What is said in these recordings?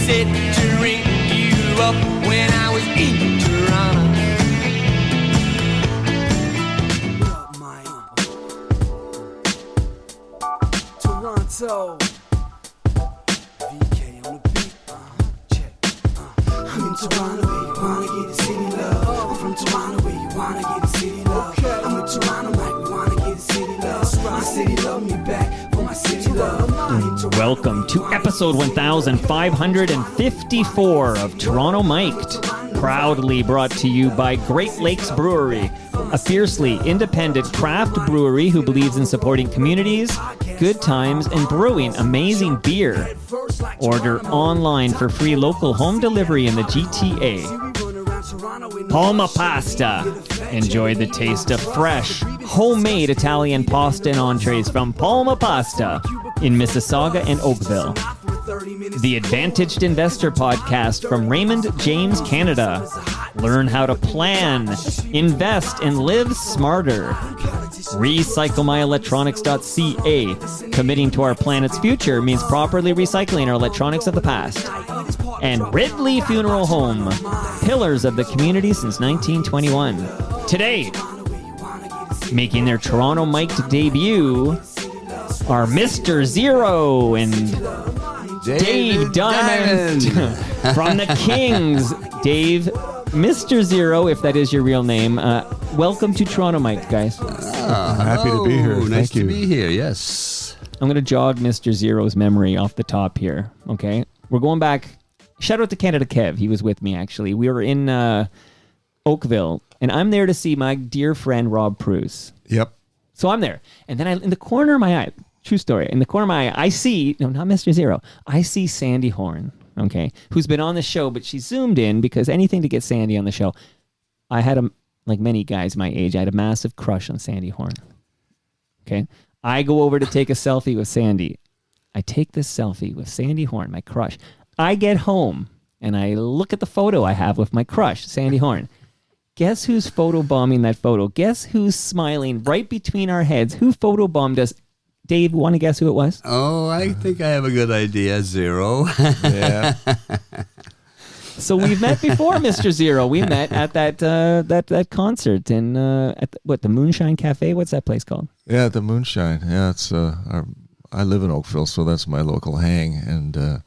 said to ring you up when I was in Toronto. Toronto. VK on the beat. Check. I'm in Toronto where you wanna get the city love. I'm from Toronto where you wanna get the city love. I'm in Toronto like we wanna get the city love. My city love me back for my city love. Welcome to episode 1554 of Toronto Mic'd, proudly brought to you by Great Lakes Brewery, a fiercely independent craft brewery who believes in supporting communities, good times, and brewing amazing beer. Order online for free local home delivery in the GTA. Palma Pasta. Enjoy the taste of fresh, homemade Italian pasta and entrees from Palma Pasta in Mississauga and Oakville. The Advantaged Investor Podcast from Raymond James Canada. Learn how to plan, invest, and live smarter. RecycleMyElectronics.ca. Committing to our planet's future means properly recycling our electronics of the past. And Ridley Funeral Home. Pillars of the community since 1921. Today, making their Toronto Mic'd debut are Mr. Zero and Dave Diamond from the Kings. Dave, Mr. Zero, if that is your real name, welcome to Toronto Mic'd, guys. Happy to be here. Nice Thank you. to be here, yes. I'm going to jog Mr. Zero's memory off the top here, okay? We're going back. Shout out to Canada Kev. He was with me, actually. We were in Oakville, and I'm there to see my dear friend Rob Pruce. Yep. So I'm there. And then in the corner of my eye, true story, in the corner of my eye, I see, no, not Mr. Zero, I see Sandy Horn, okay, who's been on the show, but she zoomed in because anything to get Sandy on the show. I had like many guys my age, I had a massive crush on Sandy Horn. Okay. I go over to take a selfie with Sandy. I take this selfie with Sandy Horn, my crush. I get home and I look at the photo I have with my crush, Sandy Horn. Guess who's photobombing that photo? Guess who's smiling right between our heads? Who photobombed us? Dave, want to guess who it was? Oh, I think I have a good idea, Zero. Yeah. So we've met before, Mr. Zero. We met at that concert in the Moonshine Cafe. What's that place called? Yeah, the Moonshine. Yeah, it's I live in Oakville, so that's my local hang. And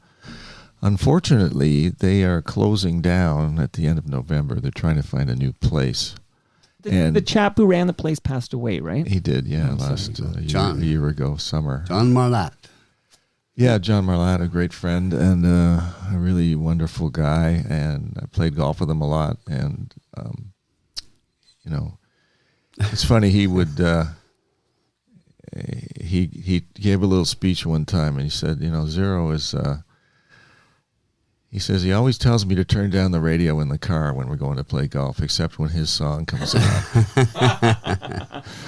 unfortunately, they are closing down at the end of November. They're trying to find a new place. The chap who ran the place passed away, right? He did, yeah, last a year ago, summer. John Marlatt. Yeah, John Marlatt, a great friend and a really wonderful guy. And I played golf with him a lot. And, it's funny, he would... He gave a little speech one time, and he said, Zero is... He says he always tells me to turn down the radio in the car when we're going to play golf, except when his song comes on.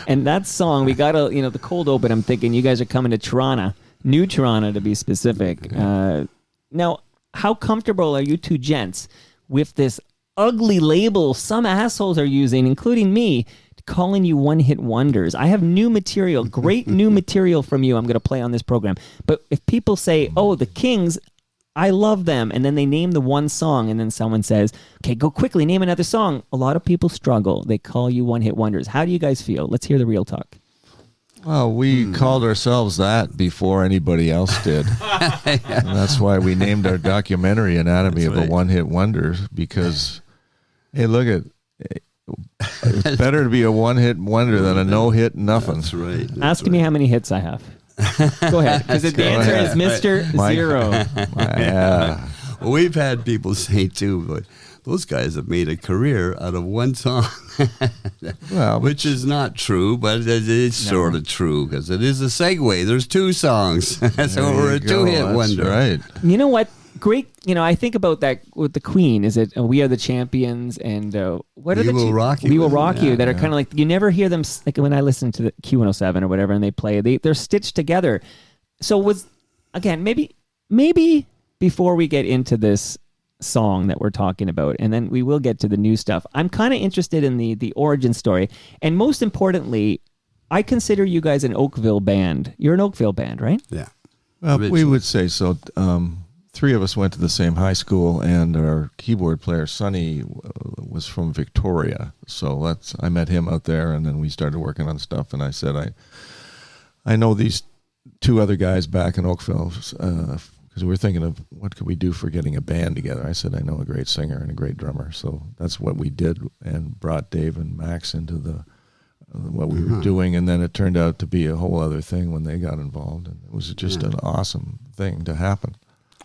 And that song, we got the cold open. I'm thinking you guys are coming to Toronto, New Toronto to be specific. Now, how comfortable are you two gents with this ugly label some assholes are using, including me, calling you one-hit wonders? I have new material, great new material from you I'm going to play on this program. But if people say, oh, the Kings... I love them, and then they name the one song, and then someone says, okay, go quickly, name another song. A lot of people struggle. They call you one-hit wonders. How do you guys feel? Let's hear the real talk. Well, we called ourselves that before anybody else did. And that's why we named our documentary Anatomy of a One-Hit Wonder, because, hey, look at... It's better to be a one-hit wonder than a no-hit nothing. That's right. Ask me how many hits I have. Go ahead, because the answer is Mr. Zero. We've had people say, too, but those guys have made a career out of one song. Well, which is not true, but it's sort of true, because it is a segue. There's two songs. So we're a two-hit wonder. Right. You know what? Great. I think about that with the Queen. Is it We Are the Champions and what are We Will Rock You? We Will Rock You, that are kind of like, you never hear them, like when I listen to the Q107 or whatever and they play, they're stitched together. So again, maybe before we get into this song that we're talking about, and then we will get to the new stuff, I'm kind of interested in the origin story. And most importantly, I consider you guys an Oakville band. You're an Oakville band, right? Yeah. Well, we would say so. three of us went to the same high school, and our keyboard player, Sonny, was from Victoria. So I met him out there, and then we started working on stuff, and I said, I know these two other guys back in Oakville, because we were thinking of what could we do for getting a band together. I said, I know a great singer and a great drummer. So that's what we did, and brought Dave and Max into what we were doing, and then it turned out to be a whole other thing when they got involved, and it was just an awesome thing to happen.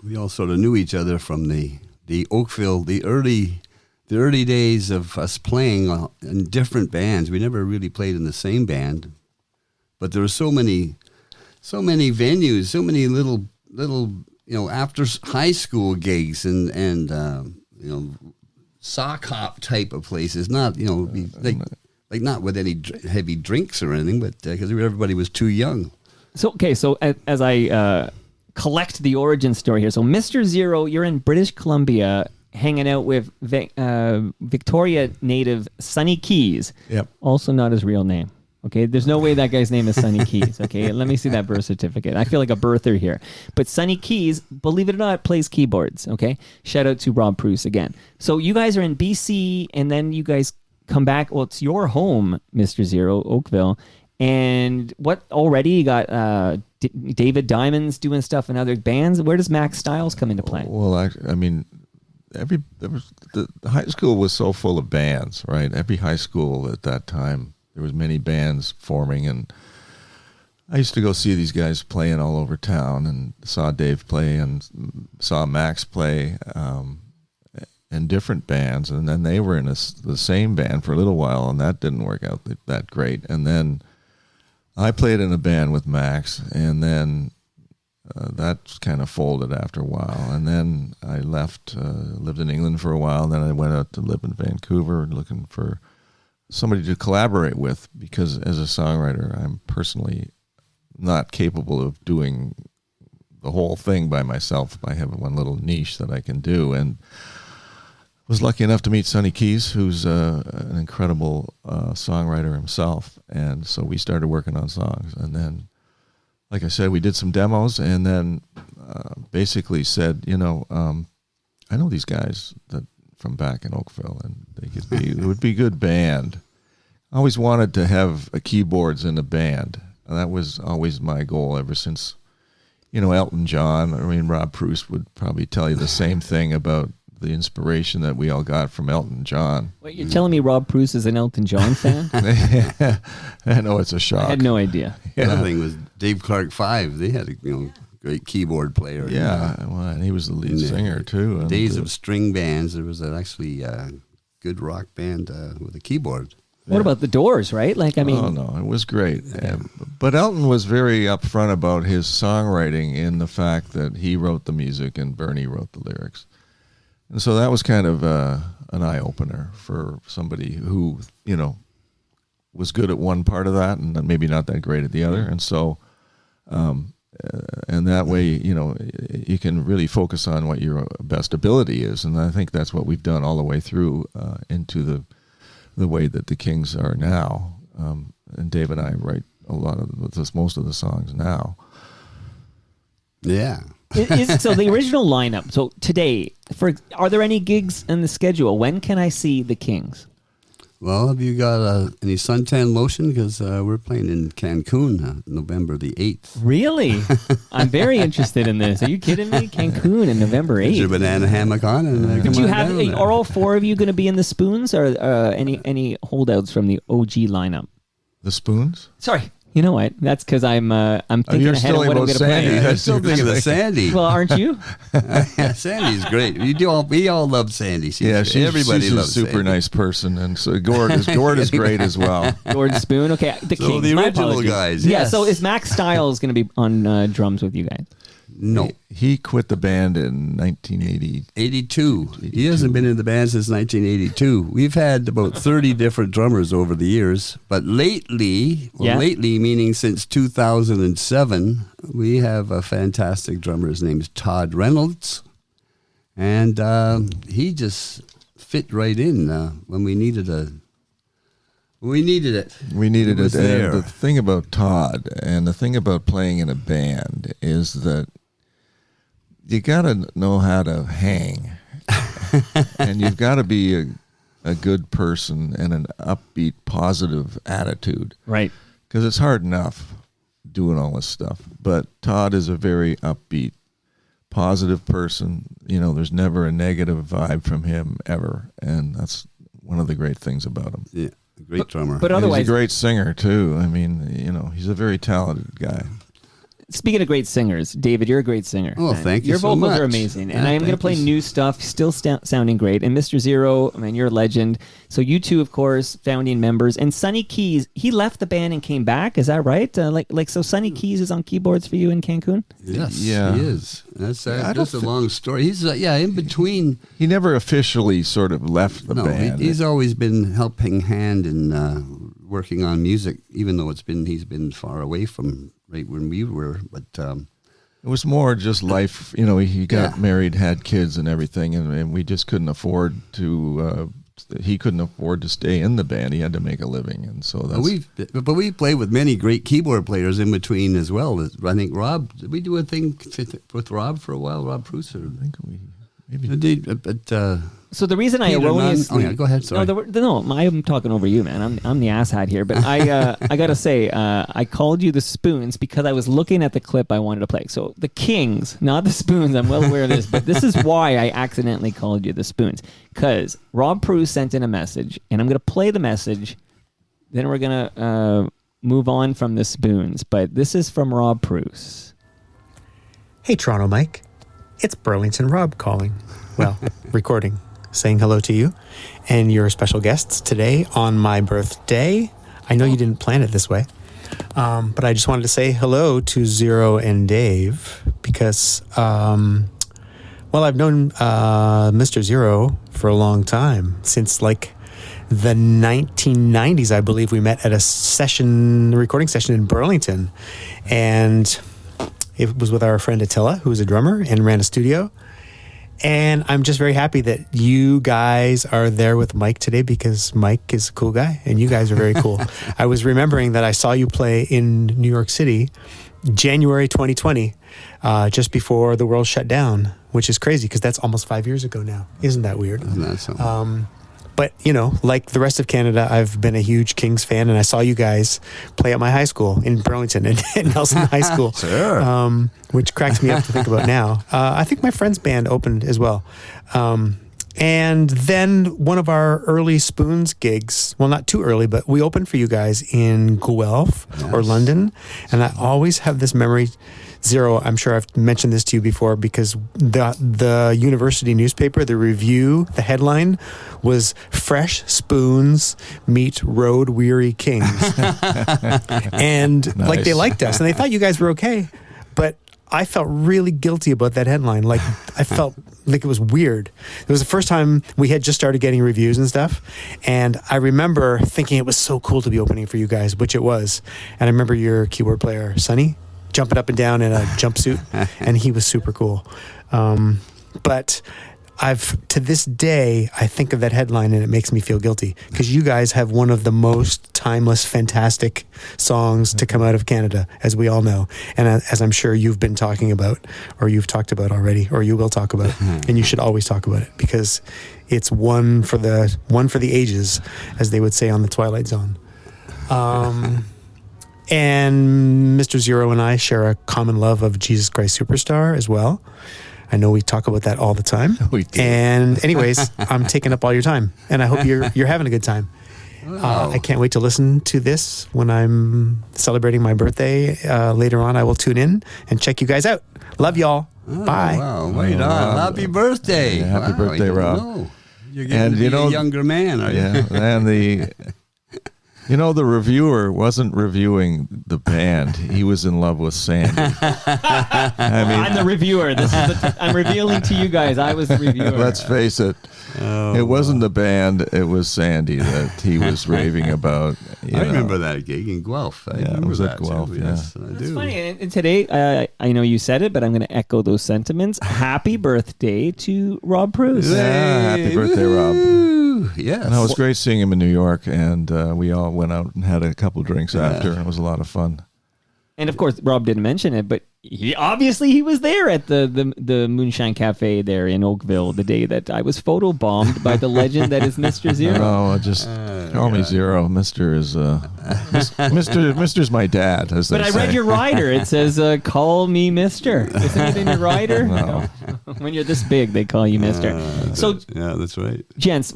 We all sort of knew each other from the Oakville, the early days of us playing in different bands. We never really played in the same band, but there were so many venues, so many little after high school gigs and sock hop type of places. Not like not with any heavy drinks or anything, but because everybody was too young. So as I collect the origin story here, so Mr. Zero, you're in British Columbia hanging out with Victoria native Sonny Keys. Yep. Also not his real name. Okay, there's no way that guy's name is Sonny Keys. Okay, let me see that birth certificate. I feel like a birther here. But Sonny Keys, believe it or not, plays keyboards. Okay, shout out to Rob Pruce again. So you guys are in BC, and then you guys come back. Well, it's your home, Mr. Zero, Oakville. And what already you got David Diamond's doing stuff in other bands. Where does Max Styles come into play? Well, I mean, the high school was so full of bands, right? Every high school at that time, there was many bands forming, and I used to go see these guys playing all over town, and saw Dave play and saw Max play in different bands, and then they were in the same band for a little while, and that didn't work out that great. And then I played in a band with Max, and then that kind of folded after a while. And then I left, lived in England for a while, and then I went out to live in Vancouver looking for somebody to collaborate with, because as a songwriter, I'm personally not capable of doing the whole thing by myself. I have one little niche that I can do, and was lucky enough to meet Sonny Keys, who's an incredible songwriter himself, and so we started working on songs. And then, like I said, we did some demos, and then basically said, I know these guys from back in Oakville, and it would be a good band. I always wanted to have keyboards in a band, and that was always my goal ever since, Elton John. I mean, Rob Pruce would probably tell you the same thing about the inspiration that we all got from Elton John. Wait, you're telling me Rob Pruce is an Elton John fan? I know, it's a shock. I had no idea. The other thing was Dave Clark 5. They had a great keyboard player. Yeah, and he was the lead singer too. And Days of String Bands. There was actually a good rock band with a keyboard. What about the Doors, right? Oh, no, it was great. But Elton was very upfront about his songwriting in the fact that he wrote the music and Bernie wrote the lyrics. And so that was kind of an eye-opener for somebody who, was good at one part of that and maybe not that great at the other. And so, and that way, you can really focus on what your best ability is. And I think that's what we've done all the way through into the way that the Kings are now. And Dave and I write most of the songs now. Yeah. So the original lineup. So today, are there any gigs in the schedule? When can I see the Kings? Well, have you got any suntan lotion? Because we're playing in Cancun November the 8th. Really? I'm very interested in this. Are you kidding me? Cancun in November 8th. Get your banana hammock on. And do you have? Are all four of you going to be in the Spoons, or any holdouts from the OG lineup? The Spoons? Sorry. You know what? That's because I'm thinking ahead of what I'm going to play. I'm still thinking of Sandy. Well, aren't you? Yeah, Sandy's great. We all love Sandy. Everybody she's loves a super Sandy. Nice person, and so Gord is great as well. Gord Spoon. Okay, the Kings. The My original apologies. guys. Yeah. Yes. So is Max Styles going to be on drums with you guys? No. He quit the band in 1982. He hasn't been in the band since 1982. We've had about 30 different drummers over the years, but lately meaning since 2007, we have a fantastic drummer. His name is Todd Reynolds, and he just fit right in when we needed it. We needed it. And there. the thing about Todd and the thing about playing in a band is that you got to know how to hang. And you've got to be a good person and an upbeat, positive attitude. Right. Because it's hard enough doing all this stuff. But Todd is a very upbeat, positive person. You know, there's never a negative vibe from him ever. And that's one of the great things about him. Yeah, great drummer. But And otherwise, he's a great singer, too. I mean, you know, he's a very talented guy. speaking of great singers, David, you're a great singer. Oh, man. thank you Your so vocals much. are amazing. And Yeah, I am going to thank play you. new stuff, still sounding great. And Mr. Zero, man, you're a legend. So you two, of course, founding members. And Sonny Keys, he left the band and came back. Is that right? So Sonny Keys is on keyboards for you in Cancun? Yes, Yeah. he is. That's I just a don't long story. He's in between. He never officially sort of left the No, band. he's always been helping hand in working on music, even though he's been far away from right when we were. But It was more just life. You know, he got Yeah. married, had kids and everything, and we just couldn't afford to, he couldn't afford to stay in the band. He had to make a living. And so that's... but we played with many great keyboard players in between as well. I think Rob, did we do a thing with Rob for a while? Rob Bruce? I think we maybe... So the reason I Peter Nunn- erroneously... Oh, yeah, go ahead, sorry. No, I'm talking over you, man. I'm the asshat here. But I got to say, I called you the Spoons because I was looking at the clip I wanted to play. So the Kings, not the Spoons. I'm well aware of this. But this is why I accidentally called you the Spoons. Because Rob Bruce sent in a message, and I'm going to play the message. Then we're going to move on from the Spoons. But this is from Rob Bruce. Hey, Toronto Mike. It's Burlington Rob calling. Well, recording. Saying hello to you and your special guests today on my birthday. I know you didn't plan it this way, but I just wanted to say hello to Zero and Dave because, I've known Mr. Zero for a long time, since like the 1990s, I believe. We met at a recording session in Burlington, and it was with our friend Attila, who was a drummer and ran a studio. And I'm just very happy that you guys are there with Mike today because Mike is a cool guy and you guys are very cool. I was remembering that I saw you play in New York City, January 2020, just before the world shut down, which is crazy because that's almost 5 years ago now. Isn't that weird? Isn't that something? But, you know, like the rest of Canada, I've been a huge Kings fan, and I saw you guys play at my high school in Burlington, at Nelson High School, Sure. which cracks me up to think about now. I think my friend's band opened as well. And then one of our early Spoons gigs, well, not too early, but we opened for you guys in Guelph or London, and I always have this memory. Zero, I'm sure I've mentioned this to you before because the university newspaper, the review, the headline was Fresh Spoons Meet Road Weary Kings. And like they liked us and they thought you guys were okay. But I felt really guilty about that headline. Like I felt like it was weird. It was the first time we had just started getting reviews and stuff. And I remember thinking it was so cool to be opening for you guys, which it was. And I remember your keyboard player, Sonny, jumping up and down in a jumpsuit, and he was super cool. But to this day, I think of that headline and it makes me feel guilty because you guys have one of the most timeless, fantastic songs to come out of Canada, as we all know. And as I'm sure you've been talking about, or you've talked about already, or you will talk about, and you should always talk about it because it's one for the ages, as they would say on the Twilight Zone. And Mr. Zero and I share a common love of Jesus Christ Superstar as well. I know we talk about that all the time. We do. And anyways, I'm taking up all your time, and I hope you're having a good time. I can't wait to listen to this when I'm celebrating my birthday later on. I will tune in and check you guys out. Love y'all. Bye. Wow, right on. Happy birthday. Yeah, happy birthday, I didn't Rob. know. You're getting to be a younger man, are you? Yeah, and the reviewer wasn't reviewing the band. He was in love with Sandy. I'm the reviewer. I'm revealing to you guys I was the reviewer. Let's face it. It wasn't the band. It was Sandy that he was raving about. I remember that gig in Guelph. I remember it was that at Guelph, too. yeah. Yes, I That's do. funny. And today, I know you said it, but I'm going to echo those sentiments. Happy birthday to Rob Bruce. Yeah, happy birthday, Rob. Woo! Yes. And it was great seeing him in New York, and we all went out and had a couple drinks after, and it was a lot of fun. And of course, Rob didn't mention it, but he was there at the Moonshine Cafe there in Oakville the day that I was photobombed by the legend that is Mr. Zero. No, just call me Zero. Mister is Mister's my dad, as they But I say. read your rider. It says, "Call me Mister." Isn't it in your rider? No. When you're this big, they call you Mister. So, Yeah, that's right. gents,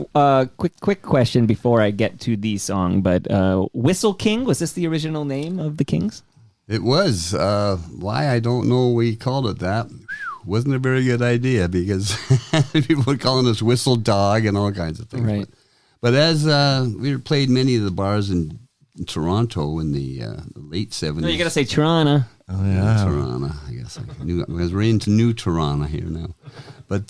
quick question before I get to the song. But Whistle King, was this the original name of the Kings? It was. Why, I don't know we called it that. Wasn't a very good idea because people were calling us Whistle Dog and all kinds of things. Right. But as we played many of the bars in Toronto in the late 70s. No, you got to say Toronto. Oh yeah. Toronto, I guess. Because we're into New Toronto here now. But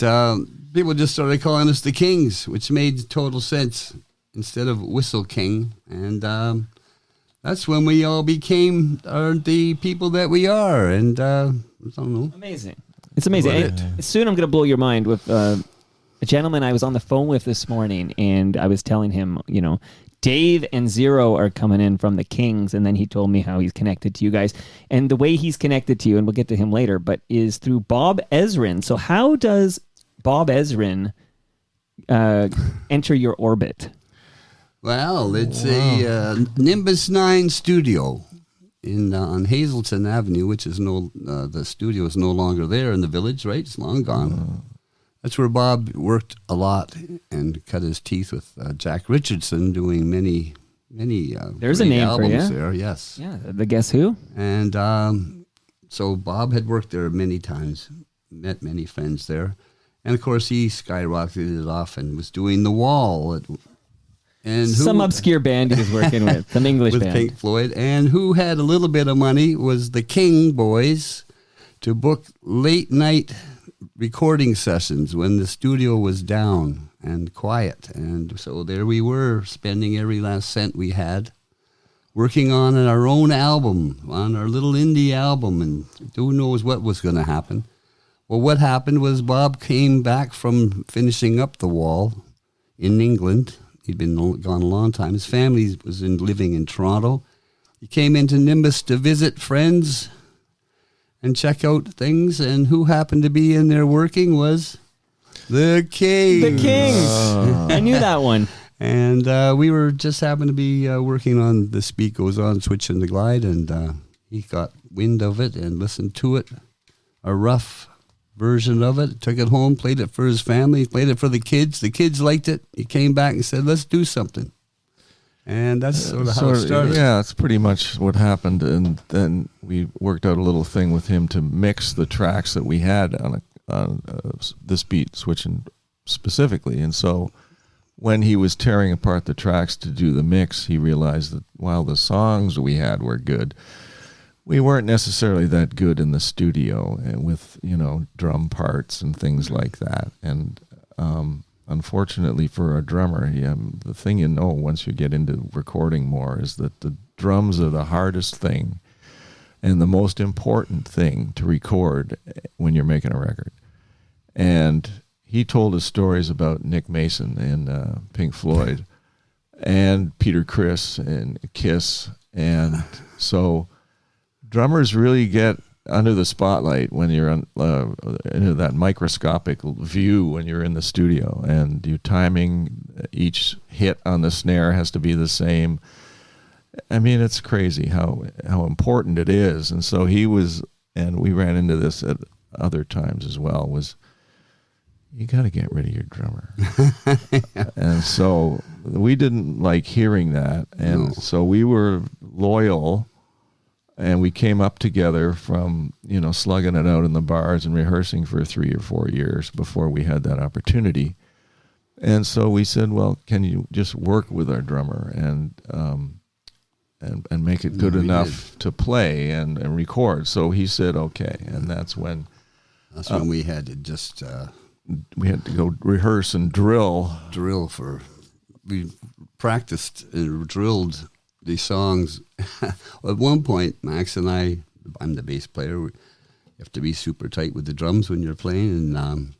people just started calling us the Kings, which made total sense instead of Whistle King. And that's when we all became the people that we are. And I don't know. Amazing. It's amazing. And soon I'm going to blow your mind with a gentleman I was on the phone with this morning, and I was telling him, Dave and Zero are coming in from the Kings, and then he told me how he's connected to you guys. And the way he's connected to you, and we'll get to him later, but is through Bob Ezrin. So how does Bob Ezrin enter your orbit? Well, it's a Nimbus 9 studio on Hazelton Avenue, which is the studio is no longer there in the village, right? It's long gone. That's where Bob worked a lot and cut his teeth with Jack Richardson, doing many There's a great name for albums you. there. Yes, Yeah, the Guess Who? and so Bob had worked there many times, met many friends there, and of course he skyrocketed it off and was doing The Wall. Some obscure band he was working with, some English with band. Pink Floyd, and who had a little bit of money was the King Boys to book late night recording sessions when the studio was down and quiet. And so there we were, spending every last cent we had, working on our own album, on our little indie album, and who knows what was going to happen. Well, what happened was Bob came back from finishing up The Wall in England. He'd been gone a long time. His family was living in Toronto. He came into Nimbus to visit friends and check out things, and who happened to be in there working was the Kings. The Kings. I knew that one. And we were just happened to be working on The Beat Goes On, Switchin' the Glide, and he got wind of it and listened to it, a rough version of it, took it home, played it for his family, played it for the kids. The kids liked it. He came back and said, let's do something. And that's sort of how it started. Yeah, that's pretty much what happened. And then we worked out a little thing with him to mix the tracks that we had on This Beat Switchin' specifically. And so when he was tearing apart the tracks to do the mix, he realized that while the songs we had were good, we weren't necessarily that good in the studio with, drum parts and things like that. And unfortunately for a drummer, the thing once you get into recording more is that the drums are the hardest thing and the most important thing to record when you're making a record. And he told us stories about Nick Mason and Pink Floyd and Peter Criss and Kiss. And so drummers really get under the spotlight when you're on into that microscopic view when you're in the studio, and your timing, each hit on the snare has to be the same. I mean, it's crazy how important it is. And so he was, and we ran into this at other times as well, was you got to get rid of your drummer. And so we didn't like hearing that. And so we were loyal. And we came up together from, slugging it out in the bars and rehearsing for 3 or 4 years before we had that opportunity. And so we said, well, can you just work with our drummer and make it good enough to play and record? So he said, okay. And that's when we had to just we had to go rehearse and drill. We practiced and drilled these songs. At one point, Max and I'm the bass player. You have to be super tight with the drums when you're playing. And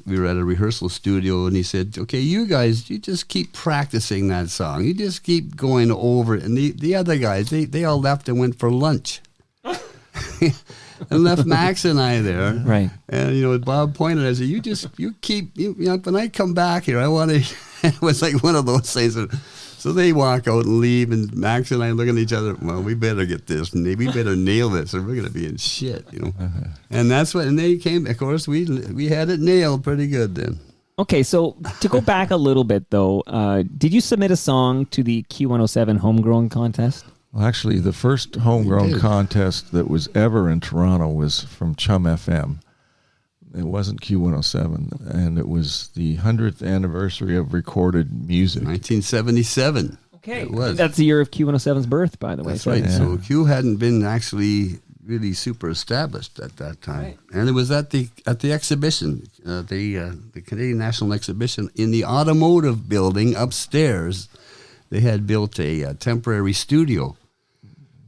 we were at a rehearsal studio, and he said, okay, you guys, you just keep practicing that song. You just keep going over it. And the other guys, they all left and went for lunch. and left Max and I there. Right. And, you know, Bob pointed, I said, you know, when I come back here, I want to, it was like one of those things. So they walk out and leave, and Max and I look at each other, well, we better get this, and we better nail this, or we're going to be in shit, you know. And that's what, and they came, of course, we had it nailed pretty good then. Okay, so to go back a little bit, though, did you submit a song to the Q107 Homegrown Contest? Well, actually, the first homegrown contest that was ever in Toronto was from Chum FM. It wasn't Q107, and it was the 100th anniversary of recorded music. 1977. Okay. It was. That's the year of Q107's birth, by the way. That's right. Yeah. So Q hadn't been actually really super established at that time. Right. And it was at the exhibition, the Canadian National Exhibition in the automotive building upstairs. They had built a temporary studio.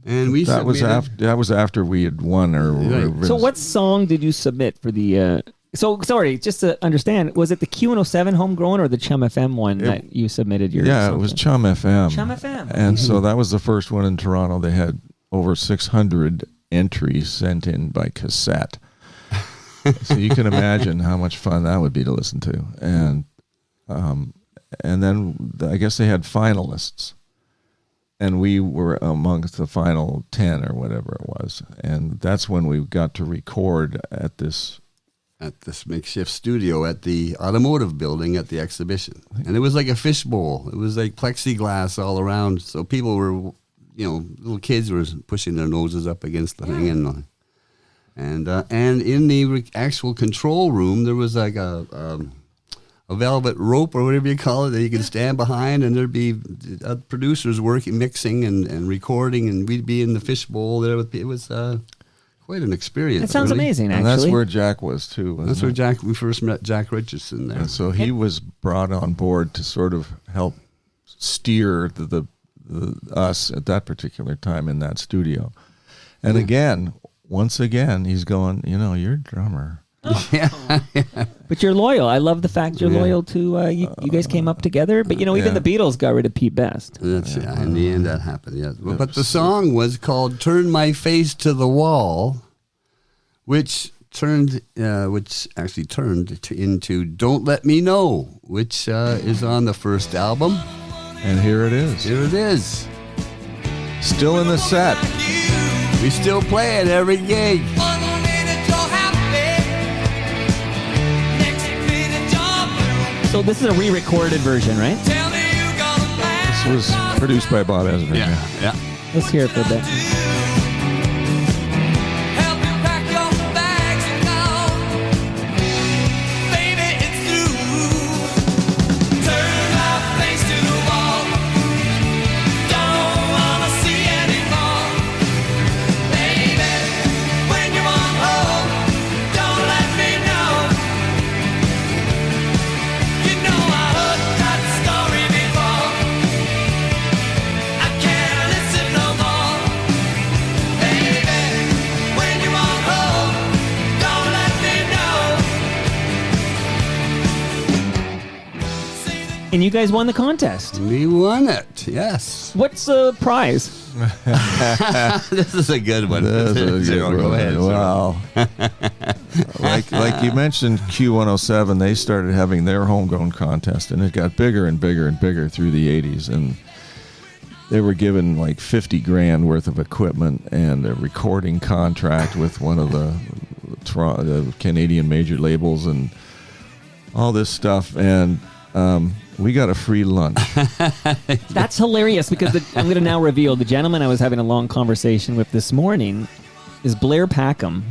And we That was after we had won. Right. So what song did you submit for the... So, sorry, just to understand, was it the Q107 Homegrown or the Chum FM one that you submitted your... Yeah, it was Chum FM. Chum FM. And so that was the first one in Toronto. They had over 600 entries sent in by cassette. So you can imagine how much fun that would be to listen to. And then I guess they had finalists. And we were amongst the final 10 or whatever it was. And that's when we got to record at this makeshift studio at the automotive building at the exhibition. And it was like a fishbowl. It was like plexiglass all around. So people were, you know, little kids were pushing their noses up against the thing. And in the actual control room, there was like a velvet rope or whatever you call it that you could stand behind, and there'd be producers working, mixing and recording, and we'd be in the fishbowl there. It was quite an experience. That sounds really amazing, And actually. that's where Jack was too. That's where we first met Jack Richardson there. And so he was brought on board to sort of help steer the us at that particular time in that studio. And once again, he's going, you know, you're a drummer. But you're loyal. I love the fact you're loyal to... you guys came up together. But, you know, even the Beatles got rid of Pete Best. That's in the end that happened. Yeah, but the song was called "Turn My Face to the Wall," which actually turned into "Don't Let Me Know," which is on the first album. And here it is. Here it is. Still in the set. We still play it every gig. One minute you're happy, next minute you're blue. So this is a re-recorded version, right? Tell me you gonna laugh. This was produced by Bob Ezra. Yeah. Let's hear it for a bit. Help you pack your bags and go. Baby, it's through. Turn my face to the wall. Don't wanna see anymore. Baby, when you want home, don't let me know. You know I heard that story before. I can't listen no more. Baby, when you want home, don't let me know. And you guys won the contest. We won it. Yes. What's the prize? This is a good one. This is a good Go one. ahead. Well, like you mentioned, Q107, they started having their homegrown contest, and it got bigger and bigger and bigger through the 80s. And they were given like $50,000 worth of equipment and a recording contract with one of the Canadian major labels and all this stuff. And we got a free lunch. That's hilarious because I'm going to now reveal the gentleman I was having a long conversation with this morning is Blair Packham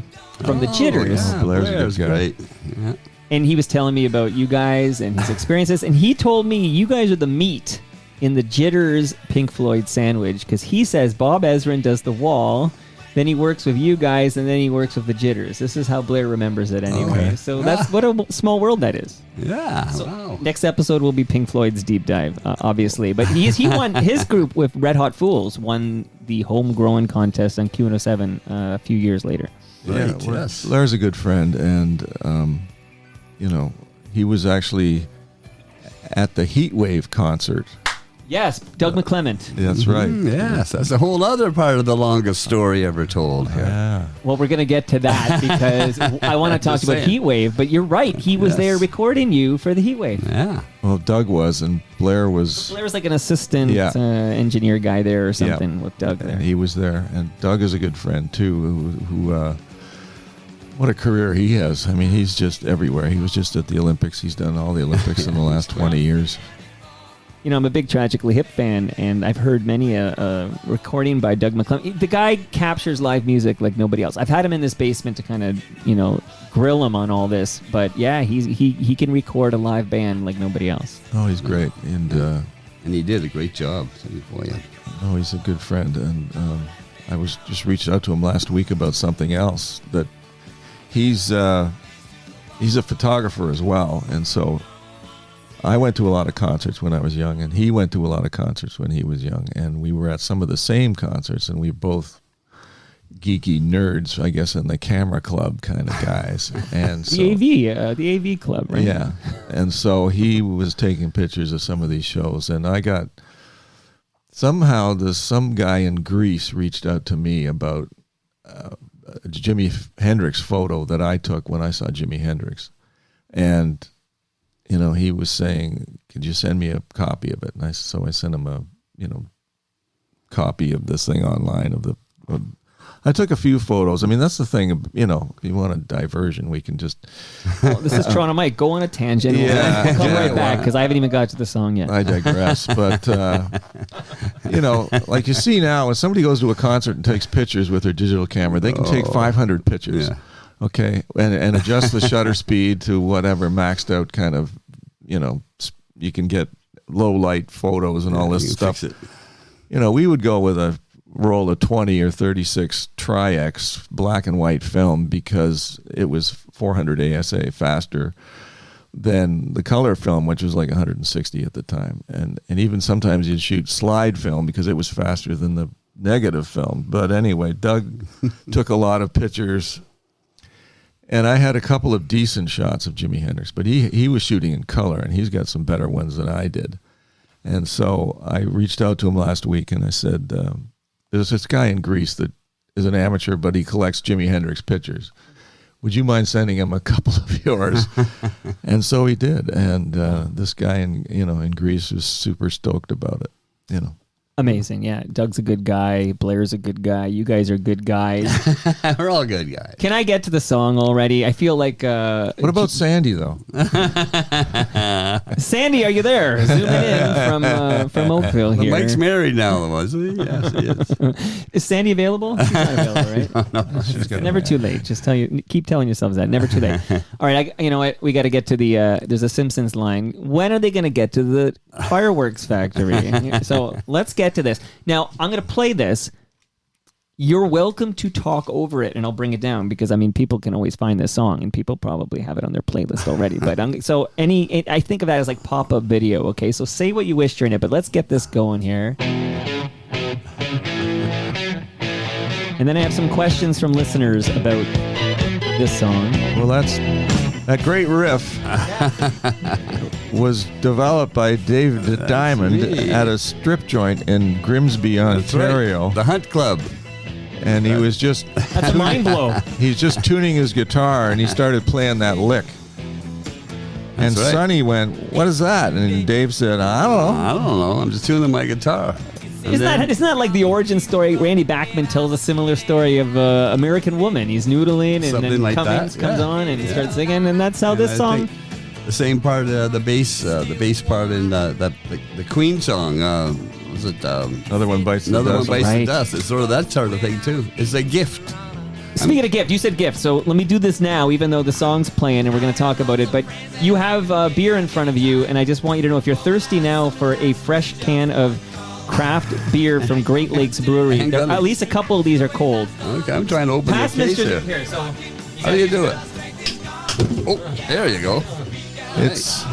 from the Jitters. Yeah, Blair's a good guy. great. Yeah. And he was telling me about you guys and his experiences. And he told me you guys are the meat in the Jitters Pink Floyd sandwich because he says Bob Ezrin does the wall, then he works with you guys, and then he works with the Jitters. This is how Blair remembers it anyway. Okay. So that's what a small world that is. Yeah. So Wow. next episode will be Pink Floyd's deep dive, obviously. But he won his group with Red Hot Fools won the homegrown contest on Q107 a few years later. Right, well, yes. Blair's a good friend, and you know, he was actually at the Heatwave concert Yes, Doug McClement. That's right. Yes, that's a whole other part of the longest story ever told. Yeah. Well, we're going to get to that because I want to talk Just about saying. Heatwave, but you're right. He was Yes. there recording you for the Heatwave. Yeah. Well, Doug was, and Blair was. Blair was like an assistant Yeah. engineer guy there or something with Doug there. And he was there, and Doug is a good friend too. Who what a career he has! I mean, he's just everywhere. He was just at the Olympics. He's done all the Olympics in the last 20 years. You know, I'm a big Tragically Hip fan, and I've heard many a recording by Doug McClement. The guy captures live music like nobody else. I've had him in this basement to kind of, grill him on all this, but yeah, he can record a live band like nobody else. Oh, he's great, and he did a great job. Boy, oh, he's a good friend. And I was just reached out to him last week about something else. That he's a photographer as well, and so. I went to a lot of concerts when I was young, and he went to a lot of concerts when he was young, and we were at some of the same concerts, and we were both geeky nerds, I guess, in the camera club kind of guys. And so, the AV club, right? Yeah, and so he was taking pictures of some of these shows, and I got somehow some guy in Greece reached out to me about a Jimi Hendrix photo that I took when I saw Jimi Hendrix, and he was saying, could you send me a copy of it? And so I sent him a, copy of this thing online I took a few photos. I mean, that's the thing, if you want a diversion, we can just... Well, this is Toronto Mike. Go on a tangent. Yeah. We'll come Yeah, right back because I haven't even got to the song yet. I digress. But, like you see now, when somebody goes to a concert and takes pictures with their digital camera, they can take 500 pictures. Yeah. Okay, and adjust the shutter speed to whatever maxed out kind of, you can get low light photos and all this stuff. Fix it. We would go with a roll of 20 or 36 Tri-X black and white film because it was 400 ASA faster than the color film, which was like 160 at the time. And even sometimes you'd shoot slide film because it was faster than the negative film. But anyway, Doug took a lot of pictures. And I had a couple of decent shots of Jimi Hendrix, but he was shooting in color, and he's got some better ones than I did. And so I reached out to him last week, and I said, there's this guy in Greece that is an amateur, but he collects Jimi Hendrix pictures. Would you mind sending him a couple of yours? And so he did. And this guy in Greece was super stoked about it, Amazing, yeah. Doug's a good guy. Blair's a good guy. You guys are good guys. We're all good guys. Can I get to the song already? I feel like... What about Sandy, though? Sandy, are you there? Zooming in from Oakville here. Mike's married now, wasn't he? Yes, he is. Is Sandy available? She's not available, right? She's got Never too late. Just keep telling yourselves that. Never too late. All right, you know what? We got to get to the... there's a Simpsons line. When are they going to get to the fireworks factory? So let's get to this. Now, I'm going to play this. You're welcome to talk over it, and I'll bring it down because, people can always find this song, and people probably have it on their playlist already. But I think of that as like pop-up video, okay? So say what you wish during it, but let's get this going here. And then I have some questions from listeners about this song. Well, that great riff was developed by David Diamond me. at a strip joint in Grimsby, Ontario. Right. The Hunt Club. And he was just That's a mind blow. he's just tuning his guitar, and he started playing that lick. And That's right. Sonny went, "What is that?" And Dave said, "I don't know." I don't know. I'm just tuning my guitar. Isn't that like the origin story? Randy Bachman tells a similar story of American Woman. He's noodling, and Something then like Cummings that, comes yeah. on, and he starts singing, and that's how And this I song... think the same part of the bass part in the Queen song. Was it Another one bites the Another One dust. Bites Right. the Dust? It's sort of that sort of thing too. It's a gift. Speaking of gift, you said gift, so let me do this now, even though the song's playing and we're going to talk about it. But you have beer in front of you, and I just want you to know if you're thirsty now for a fresh can of craft beer from Great Lakes Brewery, Hang on. at least a couple of these are cold. Okay, I'm trying to open Pass the case Mr. here. Here, so How do you do it? Oh, there you go. It's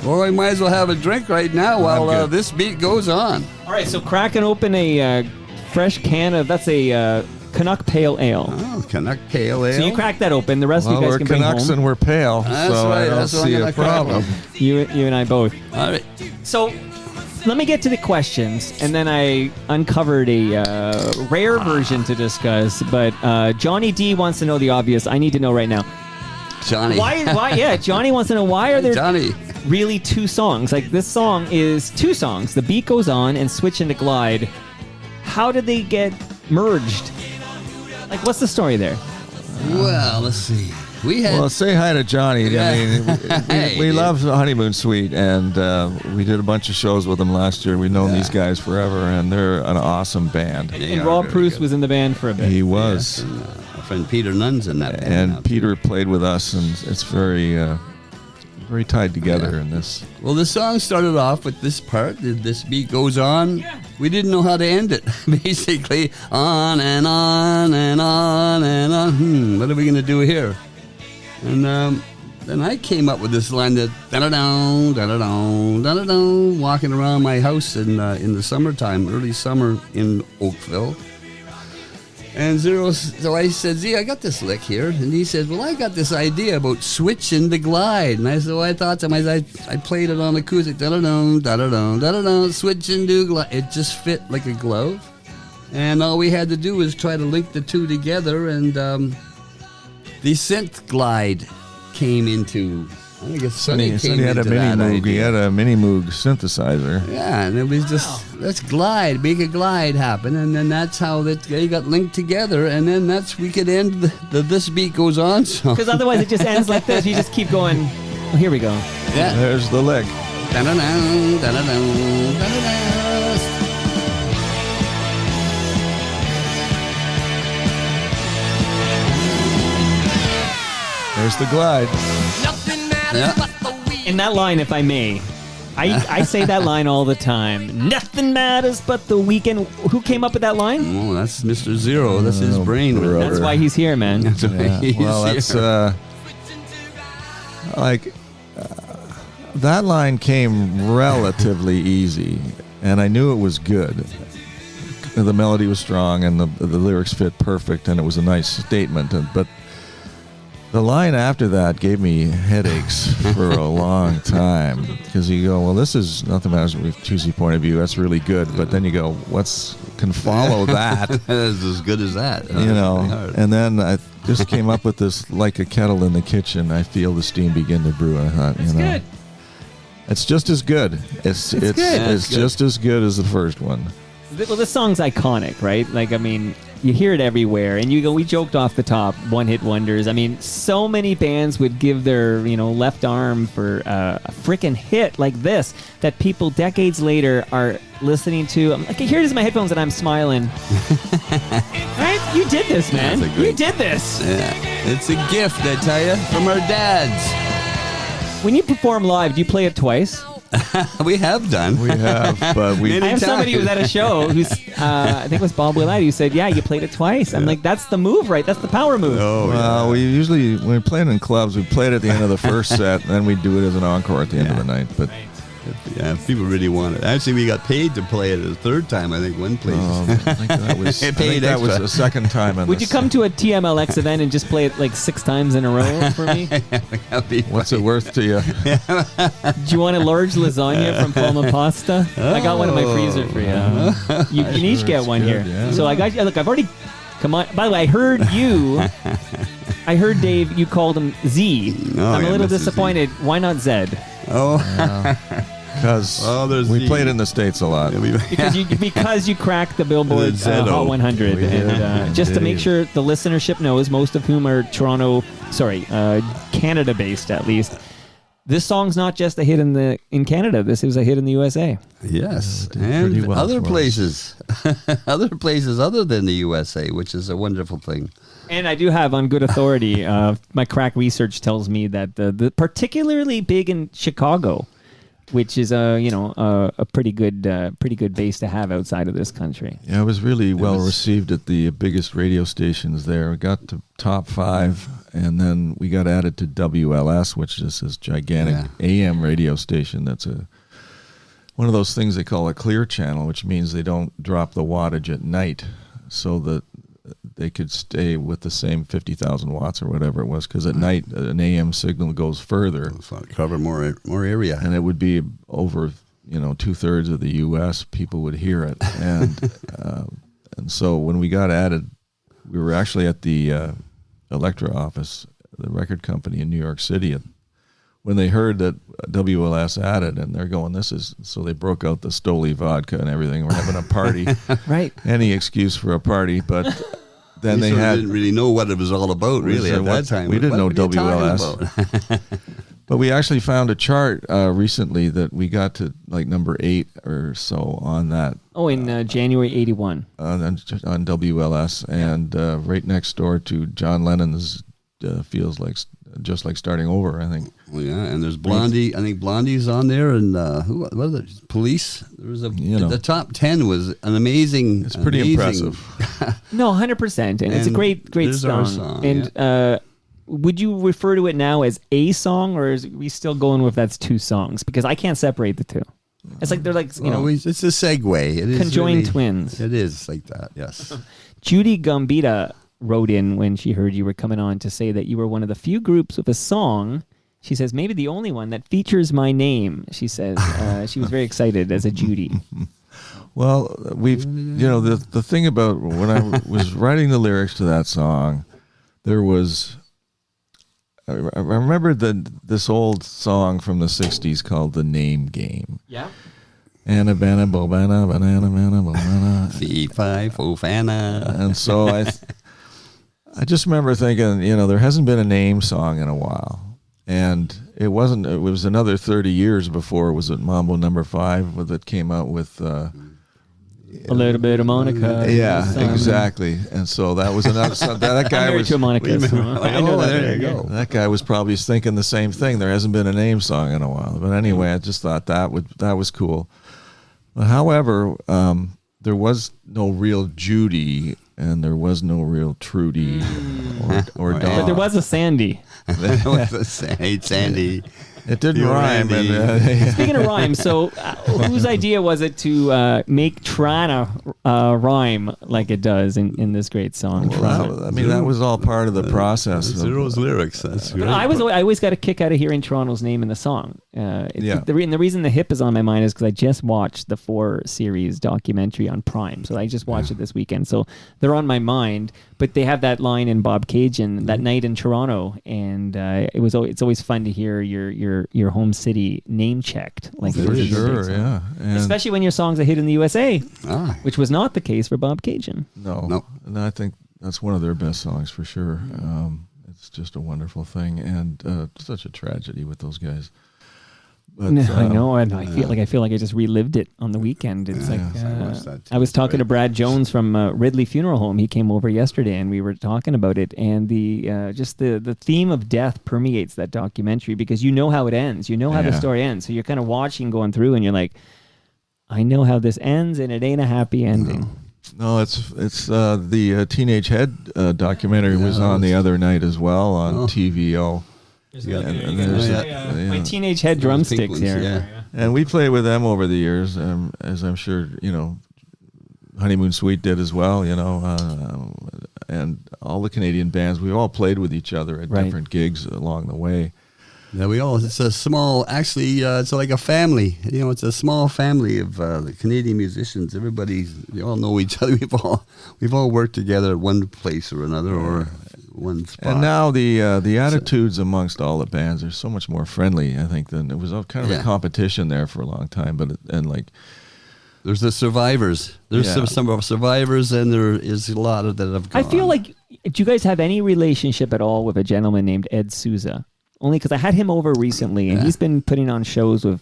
Well, we might as well have a drink right now while good. this beat goes on. all right. So cracking open a fresh can of a Canuck Pale Ale. Oh, Canuck Pale Ale. So you crack that open. The rest of well, you guys we're can bring Canucks home. and we're pale, That's so right, I don't that's what I'm see gonna a crack problem. them. You and I both. All right. So let me get to the questions, and then I uncovered a rare version to discuss. But Johnny D wants to know the obvious. I need to know right now. Johnny. Why? Yeah, Johnny wants to know why are there Johnny. really two songs? Like this song is two songs. The Beat Goes On and Switchin to Glide. How did they get merged? Like, what's the story there? Well, let's see. We had. Well, say hi to Johnny. Yeah. I mean, Hey, we dude. love the Honeymoon Suite, and we did a bunch of shows with them last year. We've known these guys forever, and they're an awesome band. They And are Rob very Bruce good. was in the band for a bit. He was. And, our friend Peter Nunn's in that band now, And too. Peter played with us, and it's very, very tied together in this. Well, the song started off with this part. This beat goes on. We didn't know how to end it. Basically, on and on and on and on. What are we going to do here? And then I came up with this line that da-da-dong, da-da-dong, da-da-dong, walking around my house in the summertime, early summer in Oakville. And so I said, Z, I got this lick here. And he said, well, I got this idea about switching the glide. And I said, well, I thought to myself, I played it on acoustic, da-da-dong, da-da-dong, da-da-dong, switching to glide. It just fit like a glove. And all we had to do was try to link the two together. And the synth glide came into, I guess Sonny came had a into mini that Moog. He idea. had a mini Moog synthesizer. Yeah, and it was just, let's glide, make a glide happen, and then that's how they got linked together, and then we could end the This Beat Goes On song. Because otherwise it just ends like this. You just keep going. Oh, here we go. Yeah. There's the lick. Da-da-dum, da-da-dum, da-da-dum. There's the glide. Nothing matters Yeah. but the weed. In that line, if I may, I say that line all the time. Nothing matters but the weekend. Who came up with that line? Oh, that's Mr. Zero. That's his Oh, brain. brother. That's why he's here, man. That's why Yeah. he's Well, that's here. like that line came relatively easy, and I knew it was good. The melody was strong, and the lyrics fit perfect, and it was a nice statement. But the line after that gave me headaches for a long time, because you go, well, this is nothing matters with choosy point of view. That's really good, but then you go, what's can follow that? That's as good as that. You know, Pretty hard. and then I just came up with this, like a kettle in the kitchen, I feel the steam begin to brew. And I thought, you know, good. it's just as good. It's good. it's good. just as good as the first one. Well, this song's iconic, right? Like, I mean, you hear it everywhere, and you go. We joked off the top, one-hit wonders. I mean, so many bands would give their, left arm for a freaking hit like this that people decades later are listening to. I'm like, here it is in my headphones, and I'm smiling. Right? You did this, man. That's a great- You did this. Yeah. It's a gift, I tell you, from our dads. When you perform live, do you play it twice? We have done. We have, but we I have somebody who was at a show who's, I think it was Bob Willite, who said, yeah, you played it twice. I'm like, that's the move, right? That's the power move. Oh, well, we usually when we played in clubs, we played at the end of the first set, and then we do it as an encore at the end of the night. But yeah, if people really want it. Actually, we got paid to play it a third time, I think, one place. I think that was It paid that was extra. the second time. Would you come to a TMLX event and just play it like 6 times in a row for me? That'd be What's it worth to you? Do you want a large lasagna from Palma Pasta? I got one in my freezer for you. You can each get one good, here. yeah. So I got you. Look, I've already. Come on. By the way, I heard you. I heard Dave. You called him Z. Oh, I'm a yeah, little Mr. Z. disappointed. Why not Zed? Oh, Because Oh, there's we the- played in the States a lot. Because you cracked the Billboard The Zed-o. Hot 100, We did, and just to make indeed. sure the listenership knows, most of whom are Canada-based at least. This song's not just a hit in Canada. This is a hit in the USA. yes. Yeah, it did pretty And well other for us. places. Other places other than the USA, which is a wonderful thing. And I do have on good authority, my crack research tells me that the particularly big in Chicago, which is a pretty good base to have outside of this country. Yeah, it was really well was- received at the biggest radio stations there. We got to top 5, and then we got added to WLS, which is this gigantic AM radio station. That's one of those things they call a clear channel, which means they don't drop the wattage at night, so that they could stay with the same 50,000 watts or whatever it was. Because at night, an AM signal goes further, Cover more area. and it would be over 2/3 of the U.S. people would hear it, and so when we got added, we were actually at the Elektra office, the record company in New York City, and when they heard that WLS added, and they're going, so they broke out the Stoli vodka and everything. We're having a party, Right. any excuse for a party, but then they didn't really know what it was all about, really, at that time. We didn't know What are you WLS. talking about? But we actually found a chart recently that we got to like number 8 or so on that. Oh, in January 81. On WLS, and right next door to John Lennon's Feels Like Just Like Starting Over, I think. Well, yeah, and there's Blondie. I think Blondie's on there, and what are the Police? There was the top 10 was an amazing. It's pretty impressive. No, 100%, and it's a great there's our song. song, And would you refer to it now as a song, or is we still going with that's 2 songs? Because I can't separate the 2. It's like they're like it's a segue. It is conjoined really, twins. It is like that. Yes. Judy Gambita wrote in when she heard you were coming on to say that you were one of the few groups with a song. She says maybe the only one that features my name. She says she was very excited as a Judy. Well, the thing about when I was writing the lyrics to that song, there was. I remember this old song from the 60s called The Name Game. Yeah. Anna, Banna, Bobana, Banana, Manna, Bobana. Fee, fi, fo, fana. And so I just remember thinking, there hasn't been a name song in a while. And it was another 30 years before it was at Mambo No. 5 that came out with... A little bit of Monica. Yeah, exactly. And so that was another. That guy was. To a Monica song. I know that. There you go. That guy was probably thinking the same thing. There hasn't been a name song in a while. But anyway, I just thought that was cool. But however, there was no real Judy, and there was no real Trudy or Dawn. But there was a Sandy. Hey, Sandy. It didn't You're rhyme. Randy. Speaking of rhyme, so whose idea was it to make Toronto rhyme like it does in this great song? That was all part of the process. Zero's lyrics. That's great. I always got a kick out of hearing Toronto's name in the song. The reason the hip is on my mind is because I just watched the 4 series documentary on Prime. So I just watched it this weekend. So they're on my mind. But they have that line in Bob Cajun, that night in Toronto, and it's always fun to hear your home city name checked, like for sure, yeah. And especially when your song's a hit in the USA, which was not the case for Bob Cajun. No, and I think that's one of their best songs for sure. It's just a wonderful thing, and such a tragedy with those guys. But, I know, and I feel like I just relived it on the weekend. It's I was talking to Brad Jones from Ridley Funeral Home. He came over yesterday, and we were talking about it. And the theme of death permeates that documentary because you know how it ends. You know how the story ends. So you're kind of watching, going through, and you're like, I know how this ends, and it ain't a happy ending. No, it's the Teenage Head documentary was on the other night as well on TVO. My Teenage Head drumsticks here. Yeah. And we played with them over the years, as I'm sure, Honeymoon Suite did as well, and all the Canadian bands. We all played with each other at different gigs along the way. Yeah, it's a small, it's like a family. It's a small family of the Canadian musicians. We all know each other. We've all worked together at one place or another, or one spot. And now the attitudes amongst all the bands are so much more friendly, I think, than it was kind of a competition there for a long time. There's the survivors. There's some survivors, and there is a lot of that have gone. I feel like, do you guys have any relationship at all with a gentleman named Ed Souza? Only because I had him over recently, and he's been putting on shows with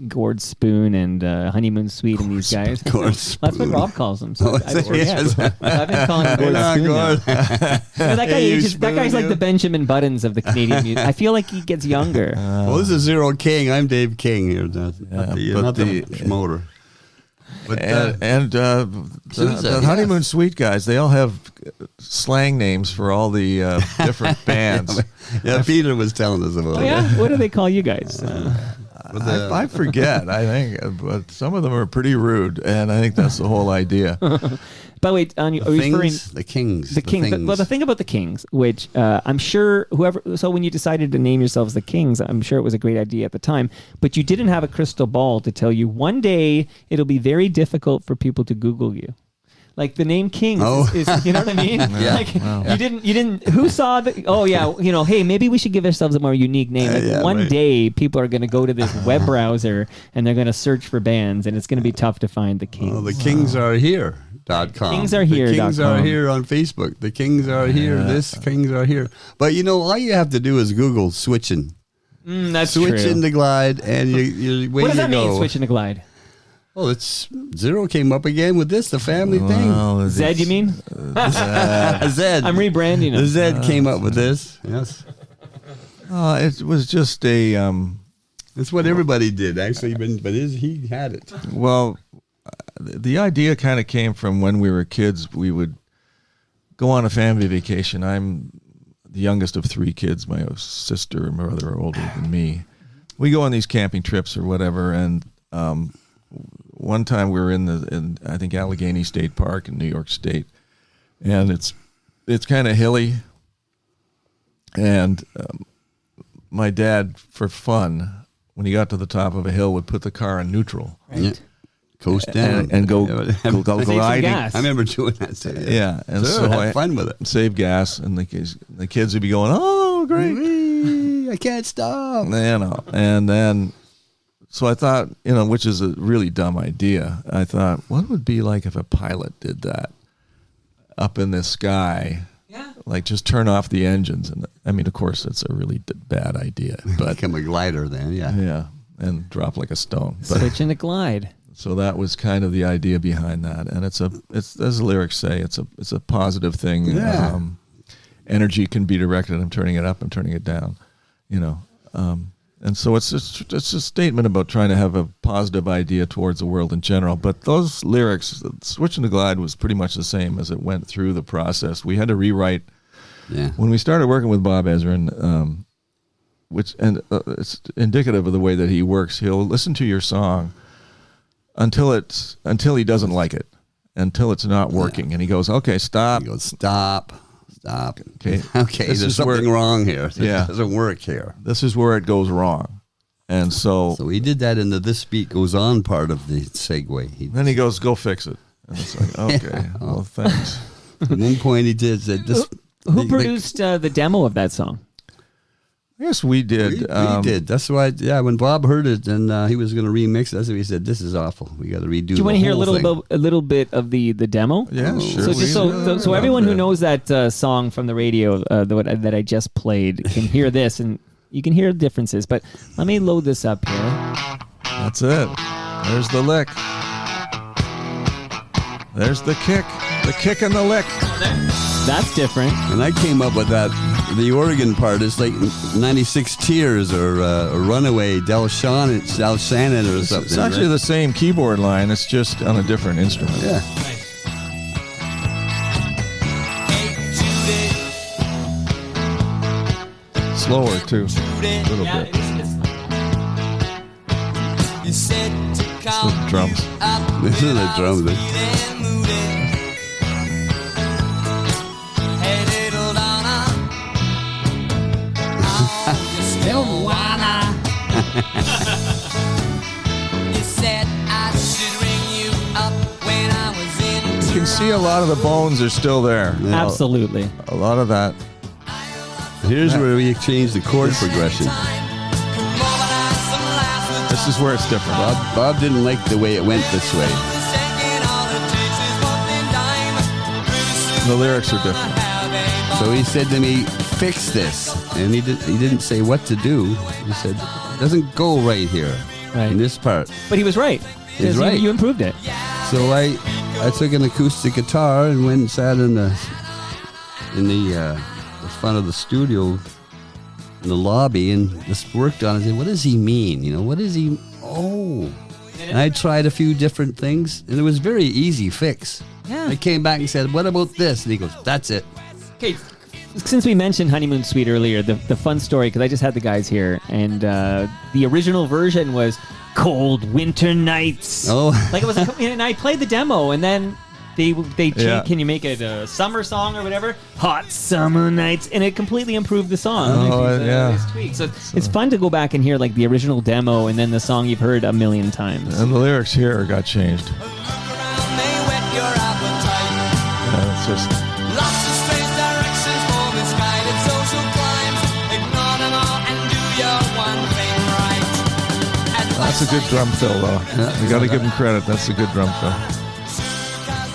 Gord Spoon and Honeymoon Suite and these guys. Gord Spoon. That's what Rob calls him. So I've been calling him Gord Not Spoon now. Gord. That guy's like the Benjamin Buttons of the Canadian music. I feel like he gets younger. Well, this is Zero King. I'm Dave King here. Not the promoter. But the Honeymoon Suite guys, they all have slang names for all the different bands. Peter was telling us about it. Yeah? What do they call you guys? I forget. I think, but some of them are pretty rude, and I think that's the whole idea. But wait, are you referring The Kings. the Kings? Well, the thing about the Kings, which I'm sure so when you decided to name yourselves the Kings, I'm sure it was a great idea at the time, but you didn't have a crystal ball to tell you one day it'll be very difficult for people to Google you. Like the name Kings is you know what I mean? Yeah. Like you didn't who saw the hey, maybe we should give ourselves a more unique name. Like one day people are going to go to this web browser and they're going to search for bands and it's going to be tough to find the Kings. Oh, the Kings are here. .com. Kings are here. The Kings are here on Facebook. The Kings are here. This Kings are here. But all you have to do is Google Switchin. That's Switchin true. to Glide, and you What does that mean? Switching to Glide. Well, it's Zero came up again with this, the family thing. Zed, you mean? Zed. I'm rebranding The it. Zed came up with this. Yes. It was just a That's what everybody did, actually, but he had it. well. The idea kind of came from when we were kids. We would go on a family vacation. I'm the youngest of 3 kids. My sister and my brother are older than me. We go on these camping trips or whatever, and one time we were in I think Allegheny State Park in New York State, and it's kind of hilly, and my dad, for fun, when he got to the top of a hill, would put the car in neutral. Right. Yeah. Coast down and go Save some gliding. gas. I remember doing that. So, Yeah, and Sure, so had fun with it. Save gas, and the kids would be going, "Oh, great!" Whee, I can't stop. And then, so I thought, which is a really dumb idea. I thought, what would it be like if a pilot did that up in the sky? Yeah. Like just turn off the engines, and I mean, of course, it's a really bad idea, but Become a glider then, yeah. yeah, and drop like a stone. But, Switching to Glide. so that was kind of the idea behind that, and it's as the lyrics say, it's a positive thing. Yeah. Energy can be directed. I'm turning it up. I'm turning it down. And so it's a statement about trying to have a positive idea towards the world in general. But those lyrics, Switching to Glide, was pretty much the same as it went through the process. We had to rewrite. Yeah. When we started working with Bob Ezrin, it's indicative of the way that he works. He'll listen to your song until he doesn't like it, until it's not working, and he goes, "Okay, stop." He goes, stop. Okay, Okay, This there's is where- something wrong here. Yeah. It doesn't work here. This is where it goes wrong, and so So he did that in the This Beat Goes On part of the segue. then he goes, "Go fix it," and it's like, okay, well, thanks. At one point he did said this. Who produced the demo of that song? I guess we did. We did. That's why. Yeah, when Bob heard it and he was going to remix, that's what he said. This is awful. We got to redo. Do you want to hear a little bit of the demo? Yeah, sure. So just so everyone who knows that song from the radio that I just played can hear this, and you can hear the differences. But let me load this up here. That's it. There's the lick. There's the kick. The kick and the lick. That's different. And I came up with that. The organ part is like 96 Tears or Runaway, Del Shannon or something. It's actually right? the same keyboard line. It's just on a different instrument. Yeah. Slower too, a little bit. You said to It's the drums. This is the drums. Hey, little Donna. Oh, you still wanna. You said I should ring you up when I was in. You can see a lot of the bones are still there. Absolutely. A lot of that. Here's where we change the chord progression. This is where it's different. Bob didn't like the way it went this way. The lyrics are different. So he said to me, "Fix this," and he didn't say what to do. He said, "It doesn't go right here Right. in this part." But he was right. He's 'Cause right. You improved it. So I took an acoustic guitar and went and sat in the front of the studio in the lobby and just worked on it. I said, "What does he mean? What does he? Oh." And I tried a few different things, and it was very easy fix. Yeah. I came back and said, "What about this?" And he goes, "That's it." Okay. since we mentioned Honeymoon Suite earlier, the fun story, because I just had the guys here, and the original version was Cold Winter Nights. Oh. Like it was, and I played the demo, and then they Yeah. can you make it a summer song or whatever? Hot Summer Nights, and it completely improved the song. Oh, Like, these, yeah. these tweaks. So it's fun to go back and hear like the original demo, and then the song you've heard a million times. And the lyrics here got changed. Look around, they whet your appetite. It's just Lots of strange directions for misguided social climbs. Ignore them all and do your one thing right. that's a good drum fill, though. You got to give him credit. That's a good drum fill.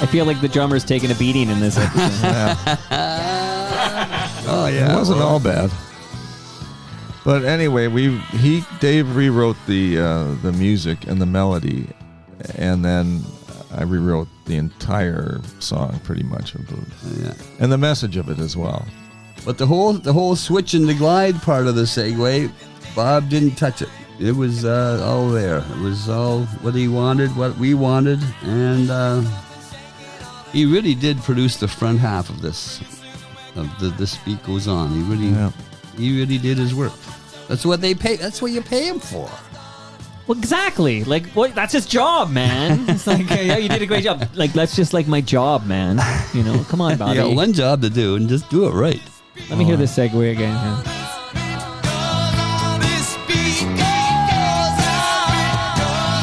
I feel like the drummer's taking a beating in this episode. Oh It yeah, wasn't all bad. But anyway, Dave rewrote the music and the melody, and then I rewrote the entire song pretty much, Yeah. and the message of it as well. But the whole switch and the glide part of the segue, Bob didn't touch it. It was all there. It was all what he wanted, what we wanted, and he really did produce the front half of this. Of this beat goes on. He really did his work. That's what they pay. That's what you pay him for. Well, exactly. Like, what? That's his job, man. It's like, yeah, you did a great job. Like, that's just like my job, man. You know, come on, Bobby. You got one job to do, and just do it right. Let me hear this segue again. Yeah. This beat goes on.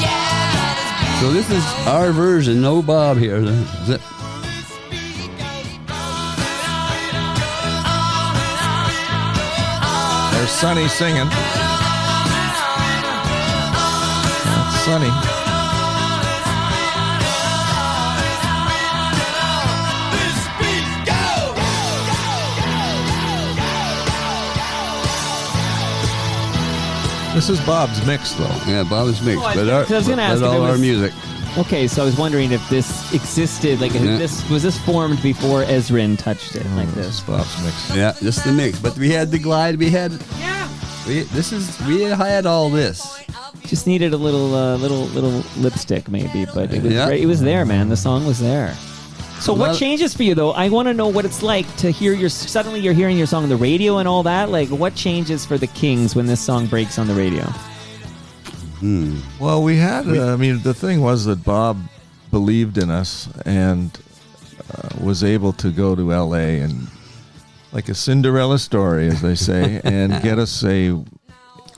Yeah. So this is our version. No Bob here. Zip. There's Sonny singing. That's Sonny. This beat goes. This is Bob's mix, though. Yeah, Bob is mixed, Oh, I but was gonna ask if it all our was- music. Okay, so I was wondering if this existed. Like, if Yeah. was this formed before Ezrin touched it like This is this? Bob's mix. Yeah, just the mix. But we had the glide. We had we had all this. Just needed a little lipstick, maybe. But it was Yeah. great. It was there, man. The song was there. So what Well- changes for you, though? I want to know what it's like to hear suddenly you're hearing your song on the radio and all that. Like, what changes for the Kings when this song breaks on the radio? Well, we had. I mean, the thing was that Bob believed in us and was able to go to L.A. and, like a Cinderella story, as they say, and get us a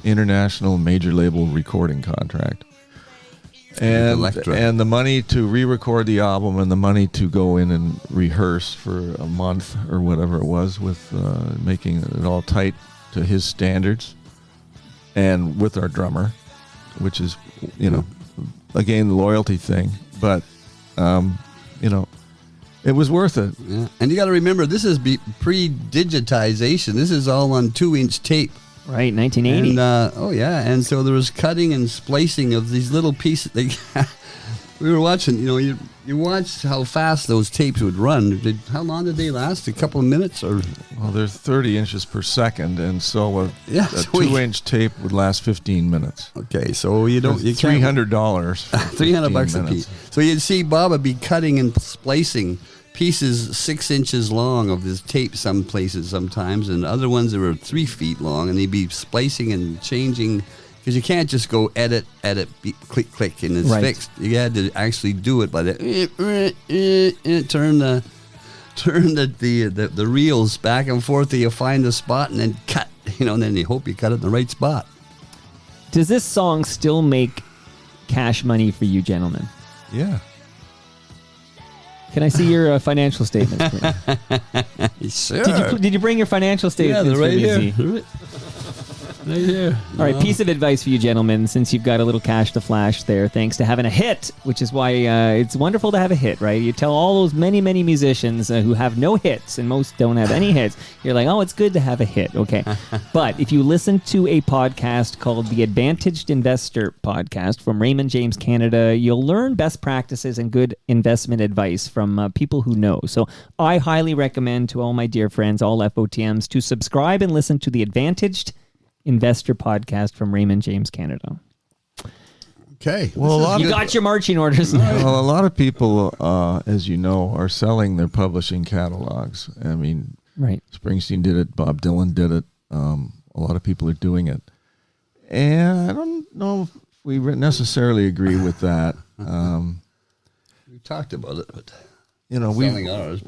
international major label recording contract. And Elektra. and the money to re-record the album and the money to go in and rehearse for a month or whatever it was with making it all tight to his standards and with our drummer, which is, you know, again, the loyalty thing. But, you know, it was worth it. Yeah. And you got to remember, this is pre-digitization. This is all on 2-inch tape. Right, 1980. And and so there was cutting and splicing of these little pieces. We were watching, you know, you watched how fast those tapes would run. How long did they last? A couple of minutes, or Well, they're 30 inches per second, and so a so we- 2-inch tape would last 15 minutes. okay? So you don't you can't- $300 for $300 a minutes. piece. So you'd see Bob would be cutting and splicing pieces 6 inches long of this tape some places sometimes, and other ones that were 3 feet long, and he'd be splicing and changing, because you can't just go edit, click, click, and it's Right. fixed. You had to actually do it by the turn the reels back and forth till you find the spot, and then cut. You know, and then you hope you cut it in the right spot. Does this song still make cash money for you, gentlemen? Yeah. Can I see your financial statements, please? Sure. Did you bring your financial statements? they're right for me, here. Z? Right here. All right, piece of advice for you, gentlemen, since you've got a little cash to flash there, thanks to having a hit, which is why it's wonderful to have a hit, right? You tell all those many musicians who have no hits, and most don't have any hits, you're like, oh, it's good to have a hit, okay. But if you listen to a podcast called the Advantaged Investor Podcast from Raymond James Canada, you'll learn best practices and good investment advice from people who know. So I highly recommend to all my dear friends, all FOTMs, to subscribe and listen to the Advantaged Investor Podcast from Raymond James Canada. Okay. Well, a lot You of got your marching orders. well, a lot of people, as you know, are selling their publishing catalogs. I mean, Right. Springsteen did it. Bob Dylan did it. A lot of people are doing it. And I don't know if we necessarily agree with that. We talked about it, but selling ours,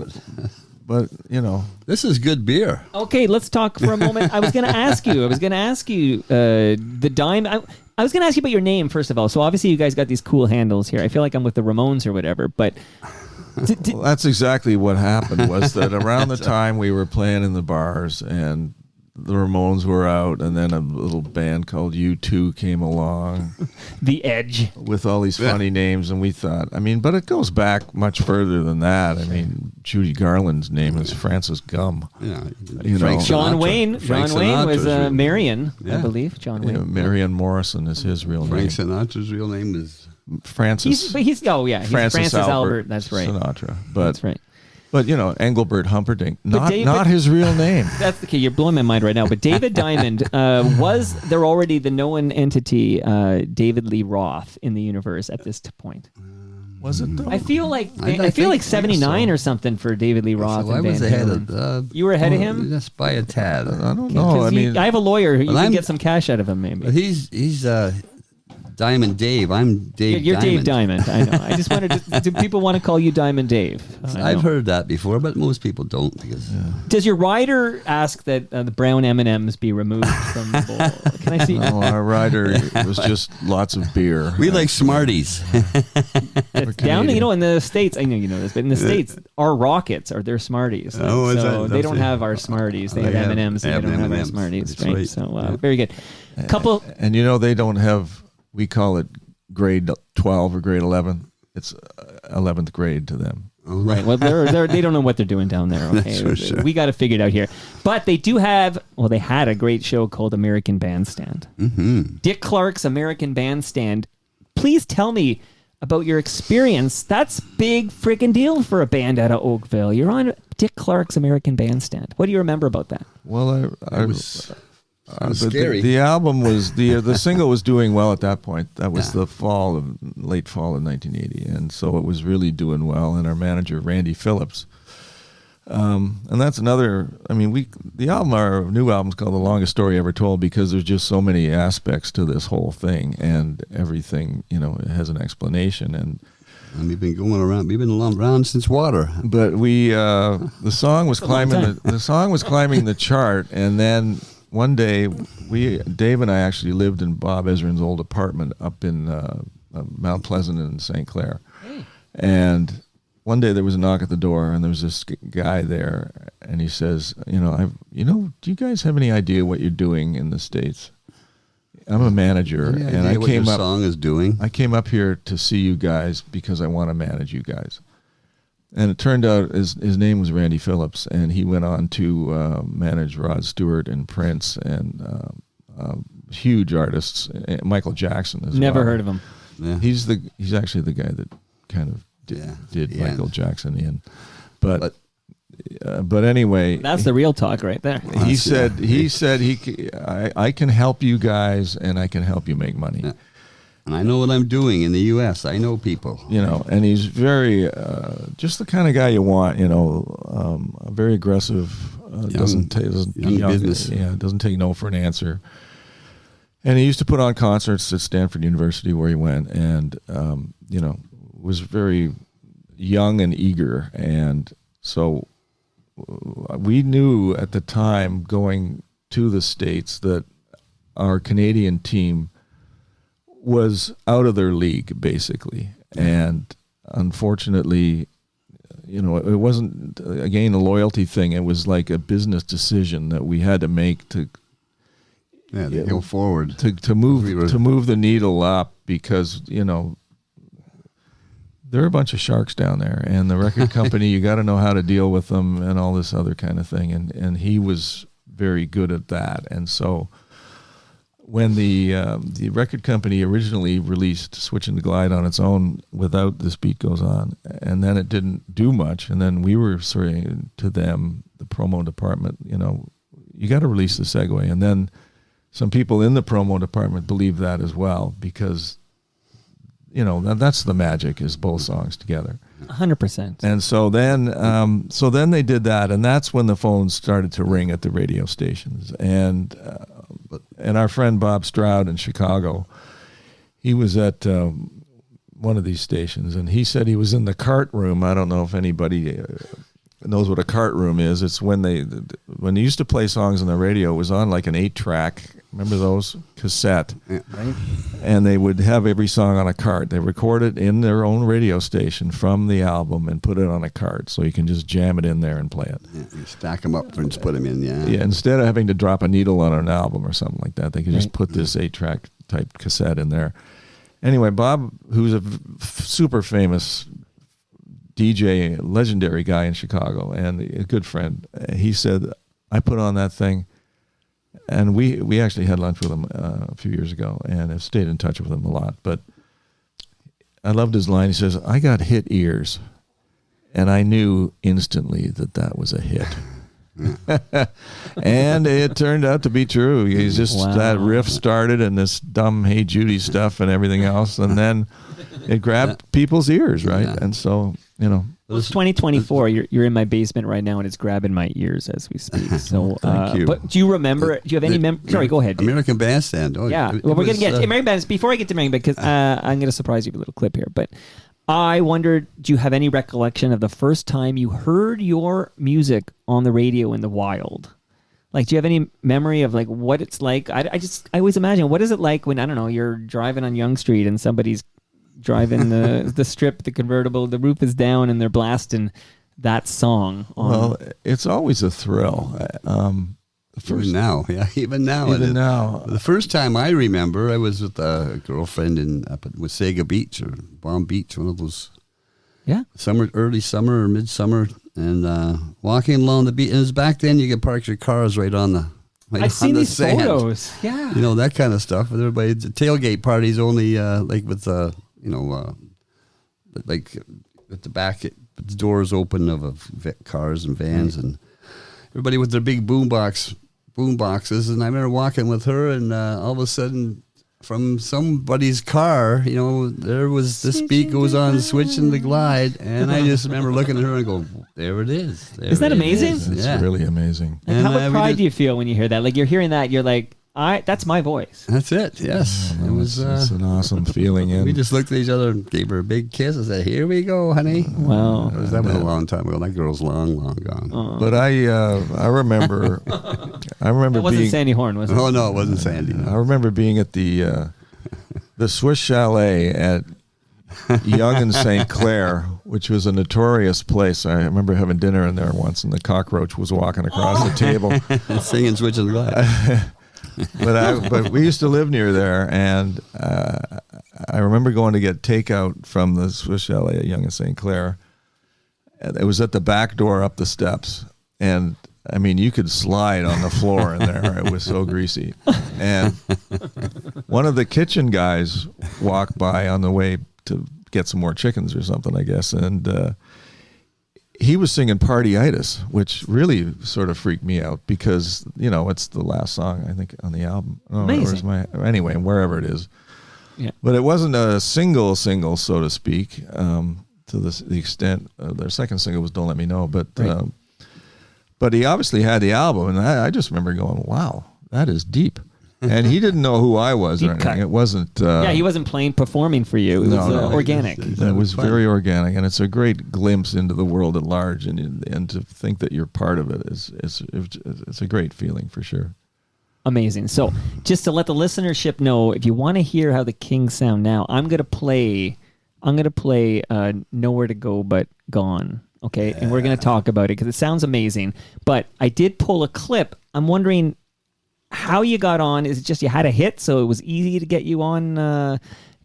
but this is good beer. Okay, let's talk for a moment. I was going to ask you the Diamond. I was going to ask you about your name, first of all. So obviously you guys got these cool handles here. I feel like I'm with the Ramones or whatever, but... Well, that's exactly what happened, was that around the time we were playing in the bars and the Ramones were out, and then a little band called U2 came along. The Edge. With all these funny names, and we thought, but it goes back much further than that. Judy Garland's name is Frances Gum. Yeah. John Wayne. Frank John Wayne was Sinatra's Marion, Yeah. I believe. John Wayne. Marion Morrison is his real Frank name. Sinatra's real name is Francis. He's Francis Albert. That's right. Sinatra. That's right. But Engelbert Humperdinck, But not his real name. That's okay. You're blowing my mind right now. But David Diamond, was there already the known entity David Lee Roth in the universe at this point? Was it though? I feel like I think 79 so. or something for David Lee Roth. So I and was Van ahead Halen. of. You were ahead of him? Just by a tad. I don't know. I have a lawyer. You But can I'm- get some cash out of him, maybe. But he's Diamond Dave. I'm Dave. You're Dave Diamond. Diamond. I know. I just wanted to. Do people want to call you Diamond Dave? I've heard that before, but most people don't because. Does your rider ask that the brown M&Ms be removed from the bowl? Can I see? No, our rider was just lots of beer. We like Smarties. It's down, in the States, I know you know this, but in the States, our Rockets are their Smarties. Oh, is so that- they don't that's it. have our Smarties. They Oh, have yeah. M&Ms. They They have don't have our M&Ms. Smarties. That's Right. right. So very good. Couple. And they don't have, we call it grade 12 or grade 11. It's 11th grade to them. Right. Well, they don't know what they're doing down there. Okay. For sure. We got to figure it out here. But they do have. Well, they had a great show called American Bandstand. Mm-hmm. Dick Clark's American Bandstand. Please tell me about your experience. That's big freaking deal for a band out of Oakville. You're on Dick Clark's American Bandstand. What do you remember about that? Well, It was scary. The album was the single was doing well at that point. That was the late fall of 1980, and so it was really doing well. And our manager Randy Phillips, and that's another. Our new album's called "The Longest Story Ever Told" because there's just so many aspects to this whole thing, and everything it has an explanation. And we've been going around. We've been around since water. but the song was climbing the song was climbing the chart, and then. One day, Dave and I actually lived in Bob Ezrin's old apartment up in Mount Pleasant in St. Clair. And one day there was a knock at the door, and there was this guy there, and he says, do you guys have any idea what you're doing in the States? I'm a manager, and I what came your up. song is doing. I came up here to see you guys because I want to manage you guys. And it turned out his name was Randy Phillips, and he went on to manage Rod Stewart and Prince and huge artists, Michael Jackson as well. Never heard of him. Yeah. He's actually the guy that kind of did Yeah. Michael Jackson in. But anyway, That's the real talk right there. he said I can help you guys, and I can help you make money. Yeah. And I know what I'm doing in the U.S. I know people. And he's very, just the kind of guy you want, very aggressive, doesn't take business. Doesn't take no for an answer. And he used to put on concerts at Stanford University where he went, and, was very young and eager. And so we knew at the time going to the States that our Canadian team was out of their league, basically. And unfortunately, it wasn't, again, a loyalty thing. It was like a business decision that we had to make to go forward. to move the needle up because, there are a bunch of sharks down there, and the record company, you got to know how to deal with them and all this other kind of thing. And he was very good at that. And so when the record company originally released Switchin' to Glide on its own without This Beat Goes On, and then it didn't do much, and then we were saying to them, the promo department, you got to release the Segway. And then some people in the promo department believed that as well, because that's the magic, is both songs together. 100%. And so then they did that, and that's when the phones started to ring at the radio stations. And our friend Bob Stroud in Chicago, he was at one of these stations, and he said he was in the cart room. I don't know if anybody knows what a cart room is. It's when they used to play songs on the radio, it was on like an 8-track. Remember those? Cassette. Yeah, right. And they would have every song on a cart. They record it in their own radio station from the album and put it on a cart, so you can just jam it in there and play it. Yeah, you stack them up and just put them in, Yeah, instead of having to drop a needle on an album or something like that, they could just put this 8-track type cassette in there. Anyway, Bob, who's a super famous DJ, legendary guy in Chicago, and a good friend, he said, I put on that thing, and we actually had lunch with him a few years ago, and have stayed in touch with him a lot. But I loved his line. He says, I got hit ears, and I knew instantly that was a hit. And it turned out to be true. He's just that riff started, and this dumb Hey Judy stuff and everything else, and then it grabbed people's ears, right? Yeah. And so, Well, it's 2024. You're in my basement right now, and it's grabbing my ears as we speak. So, Thank you. But do you remember? Do you have any Sorry, go ahead. American Bandstand. Oh, Yeah. Well, we're going to get to American Bandstand. Before I get to American Bandstand, because I'm going to surprise you with a little clip here. But I wondered, do you have any recollection of the first time you heard your music on the radio in the wild? Like, do you have any memory of like what it's like? I always imagine, what is it like when, I don't know, you're driving on Yonge Street and somebody's driving the strip, the convertible, the roof is down, and they're blasting that song on. Well, it's always a thrill. Even now. The first time I remember, I was with a girlfriend up at Wasaga Beach or Palm Beach, one of those. Yeah. Early summer or midsummer, and walking along the beach. And it was back then you could park your cars right on the. I've seen these sand. photos. Yeah. That kind of stuff. And everybody, the tailgate parties only like with like at the back, the doors open of cars and vans, and everybody with their big boom boxes. And I remember walking with her, and all of a sudden, from somebody's car, there was the speaker was on, Switchin' the Glide, and I just remember looking at her and go, "There it is." Isn't that amazing? It's really amazing. Like, how much pride do you feel when you hear that? Like, you're hearing that, you're like, that's my voice. That's it. Yes, it was. It's an awesome feeling. We just looked at each other and gave her a big kiss and said, "Here we go, honey." Wow, that was a long time ago. That girl's long gone. But I remember, it wasn't Sandy Horn, was it? Oh no, it wasn't Sandy. No. I remember being at the Swiss Chalet at Yonge and St. Clair, which was a notorious place. I remember having dinner in there once, and the cockroach was walking across the table, singing "Switchin' the Glide." But we used to live near there, and I remember going to get takeout from the Swiss Chalet at Yonge and St. Clair. It was at the back door up the steps, and I mean, you could slide on the floor in there. It was so greasy. And one of the kitchen guys walked by on the way to get some more chickens or something, I guess, and he was singing Partyitis, which really sort of freaked me out because, it's the last song, I think, on the album. Amazing. Anyway, wherever it is. Yeah. But it wasn't a single, so to speak, to the extent their second single was Don't Let Me Know. But right. But he obviously had the album, and I just remember going, wow, that is deep. And he didn't know who I was or anything. Cut. It wasn't... he wasn't performing for you. It was organic. It was very organic, and it's a great glimpse into the world at large, and to think that you're part of it it's a great feeling for sure. Amazing. So just to let the listenership know, if you want to hear how the Kings sound now, I'm going to play Nowhere to Go But Gone. Okay, and we're going to talk about it because it sounds amazing. But I did pull a clip. I'm wondering how you got on. Is it just you had a hit, so it was easy to get you on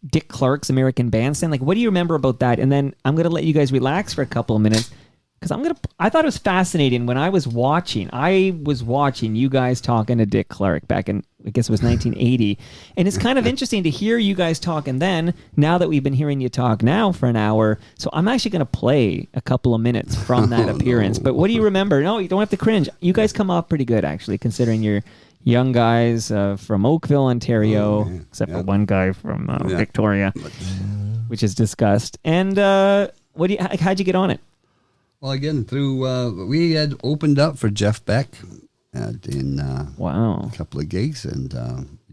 Dick Clark's American Bandstand? Like, what do you remember about that? And then I'm going to let you guys relax for a couple of minutes because I thought it was fascinating when I was watching you guys talking to Dick Clark back in, I guess it was 1980. And it's kind of interesting to hear you guys talking then, now that we've been hearing you talk now for an hour. So I'm actually going to play a couple of minutes from that appearance. No. But what do you remember? No, you don't have to cringe. You guys come off pretty good, actually, considering you're young guys from Oakville, Ontario, except for one guy from Victoria. which is discussed. And how'd you get on it? Well, again, through we had opened up for Jeff Beck in Wow. a couple of gigs, and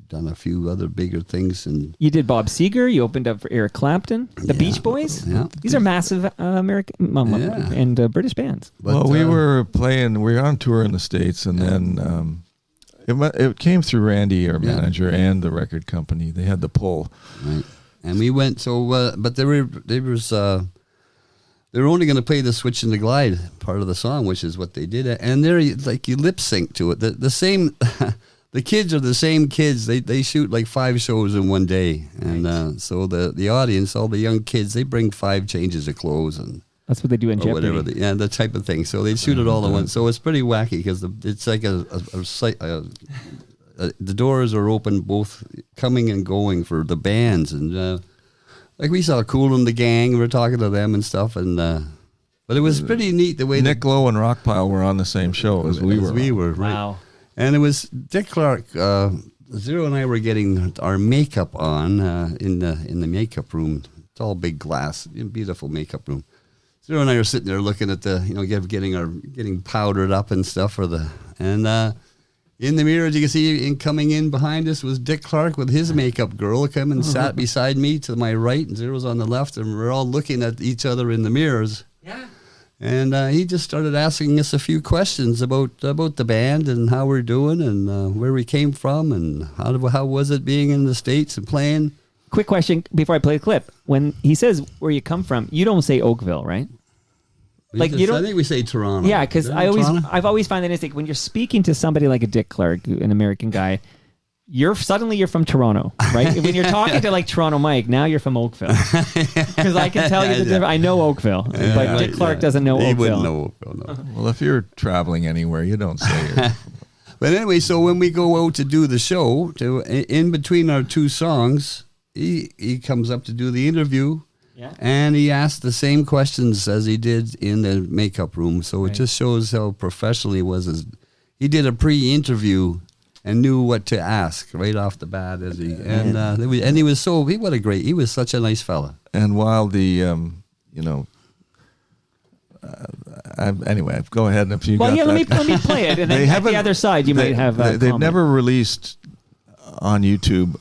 done a few other bigger things. And You did Bob Seger. You opened up for Eric Clapton, the Beach Boys. Yeah. These are massive American and British bands. but, Well, we were on tour in the States, and then it came through Randy, our manager, and the record company. They had the pull. right. And we went. So, but they were only going to play the Switch and the Glide part of the song, which is what they did. And they're like, you lip sync to it. The same. The kids are the same kids. They shoot like 5 shows in one day, and so the audience, all the young kids, they bring 5 changes of clothes and That's what they do in or Jeopardy. whatever, that type of thing. So they shoot it all at once. So it's pretty wacky because it's like the doors are open, both coming and going for the bands, and like we saw Kool and the Gang. We were talking to them and stuff, and but it was pretty neat the way Nick Lowe and Rockpile were on the same show as we were. right. Wow. And it was Dick Clark. Zero and I were getting our makeup on in the makeup room. It's all big glass, beautiful makeup room. Zero and I were sitting there looking at the, getting powdered up and stuff in the mirror, you can see coming in behind us was Dick Clark with his makeup girl come and sat beside me to my right, and Zero's on the left, and we're all looking at each other in the mirrors. Yeah. And he just started asking us a few questions about the band and how we're doing and where we came from and how was it being in the States and playing. Quick question before I play the clip. When he says where you come from, you don't say Oakville, right? Like, you don't. I think we say Toronto. Yeah, because Toronto? I've always found that interesting when you're speaking to somebody like a Dick Clark, an American guy. You're from Toronto, right? When you're talking to like Toronto Mike, now you're from Oakville, because I can tell you the difference. I know Oakville, but Dick Clark doesn't know He Oakville. wouldn't know Oakville, no. Well, if you're traveling anywhere, you don't say it. But anyway, so when we go out to do the show, in between our 2 songs, he comes up to do the interview, and he asked the same questions as he did in the makeup room. So it just shows how professional he was. He did a pre-interview and knew what to ask right off the bat. And he was he was such a nice fella. And while the anyway, go ahead. If you Well, got yeah, that. let me play it, and then at the other side you might have. They've comment. never released on YouTube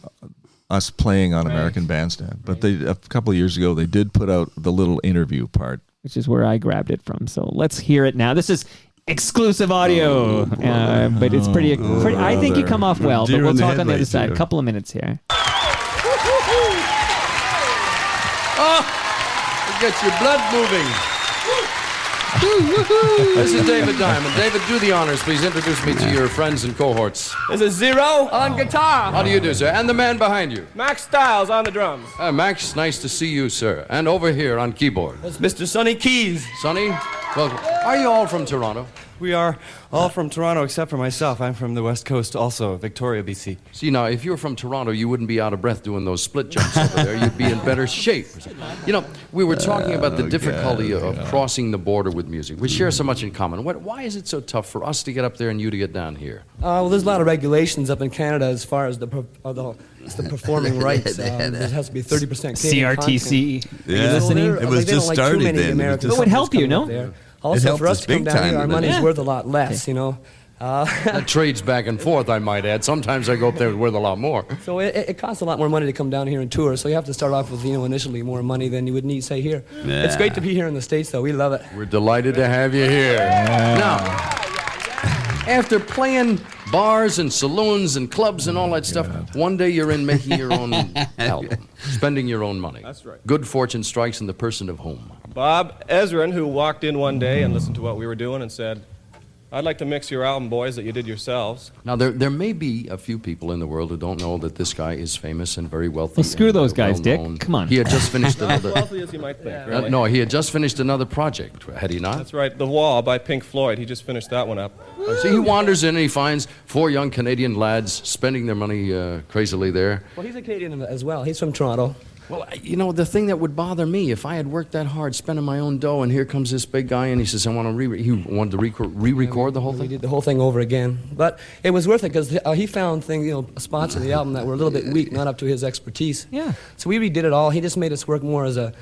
us playing on American Bandstand, but a couple of years ago they did put out the little interview part, which is where I grabbed it from. So let's hear it now. This is exclusive audio, but it's pretty. I think you come off well, but we'll talk on the other side. A couple of minutes here. It gets your blood moving. This is David Diamond. David, do the honors. Please introduce me to your friends and cohorts. This is Zero on guitar. How do you do, sir? And the man behind you. Max Styles on the drums. Max, nice to see you, sir. And over here on keyboard. That's Mr. Sonny Keys. Sonny, welcome. Are you all from Toronto? We are all from Toronto except for myself. I'm from the West Coast also, Victoria, BC. See, now, if you're from Toronto, you wouldn't be out of breath doing those split jumps over there. You'd be in better shape. You know, we were talking about the difficulty of crossing the border with music. We share so much in common. Why is it so tough for us to get up there and you to get down here? Well, there's a lot of regulations up in Canada as far as the performing rights. There has to be 30% Canadian CRTC. content. Are you listening? It was they just don't like too started many then. American It would help companies you, coming no? up there. It Also, helped for us us to come big down time here, our then. money's Yeah. worth a lot less, you know. That trades back and forth, I might add. Sometimes I go up there and worth a lot more. So it costs a lot more money to come down here and tour. So you have to start off with, initially more money than you would need, say, here. It's great to be here in the States, though. We love it. We're delighted to have you here. Now, after playing bars and saloons and clubs and all that stuff, one day you're in making your own album, spending your own money. That's right. Good fortune strikes in the person of whom? Bob Ezrin, who walked in one day and listened to what we were doing and said, I'd like to mix your album, boys, that you did yourselves. Now, there may be a few people in the world who don't know that this guy is famous and very wealthy. Well, screw and, those guys, Dick. well-known. Come on. He had just finished Not as another... wealthy as you might think, really. No, he had just finished another project, had he not? That's right, The Wall by Pink Floyd. He just finished that one up. See, he wanders in and he finds 4 young Canadian lads spending their money crazily there. Well, he's a Canadian as well. He's from Toronto. Well, you know, the thing that would bother me, if I had worked that hard, spending my own dough, and here comes this big guy, and he says, I want to he wanted to re-record the whole We thing? did the whole thing over again. But it was worth it because he found spots in the album that were a little bit weak, not up to his expertise. Yeah. So we redid it all. He just made us work more as a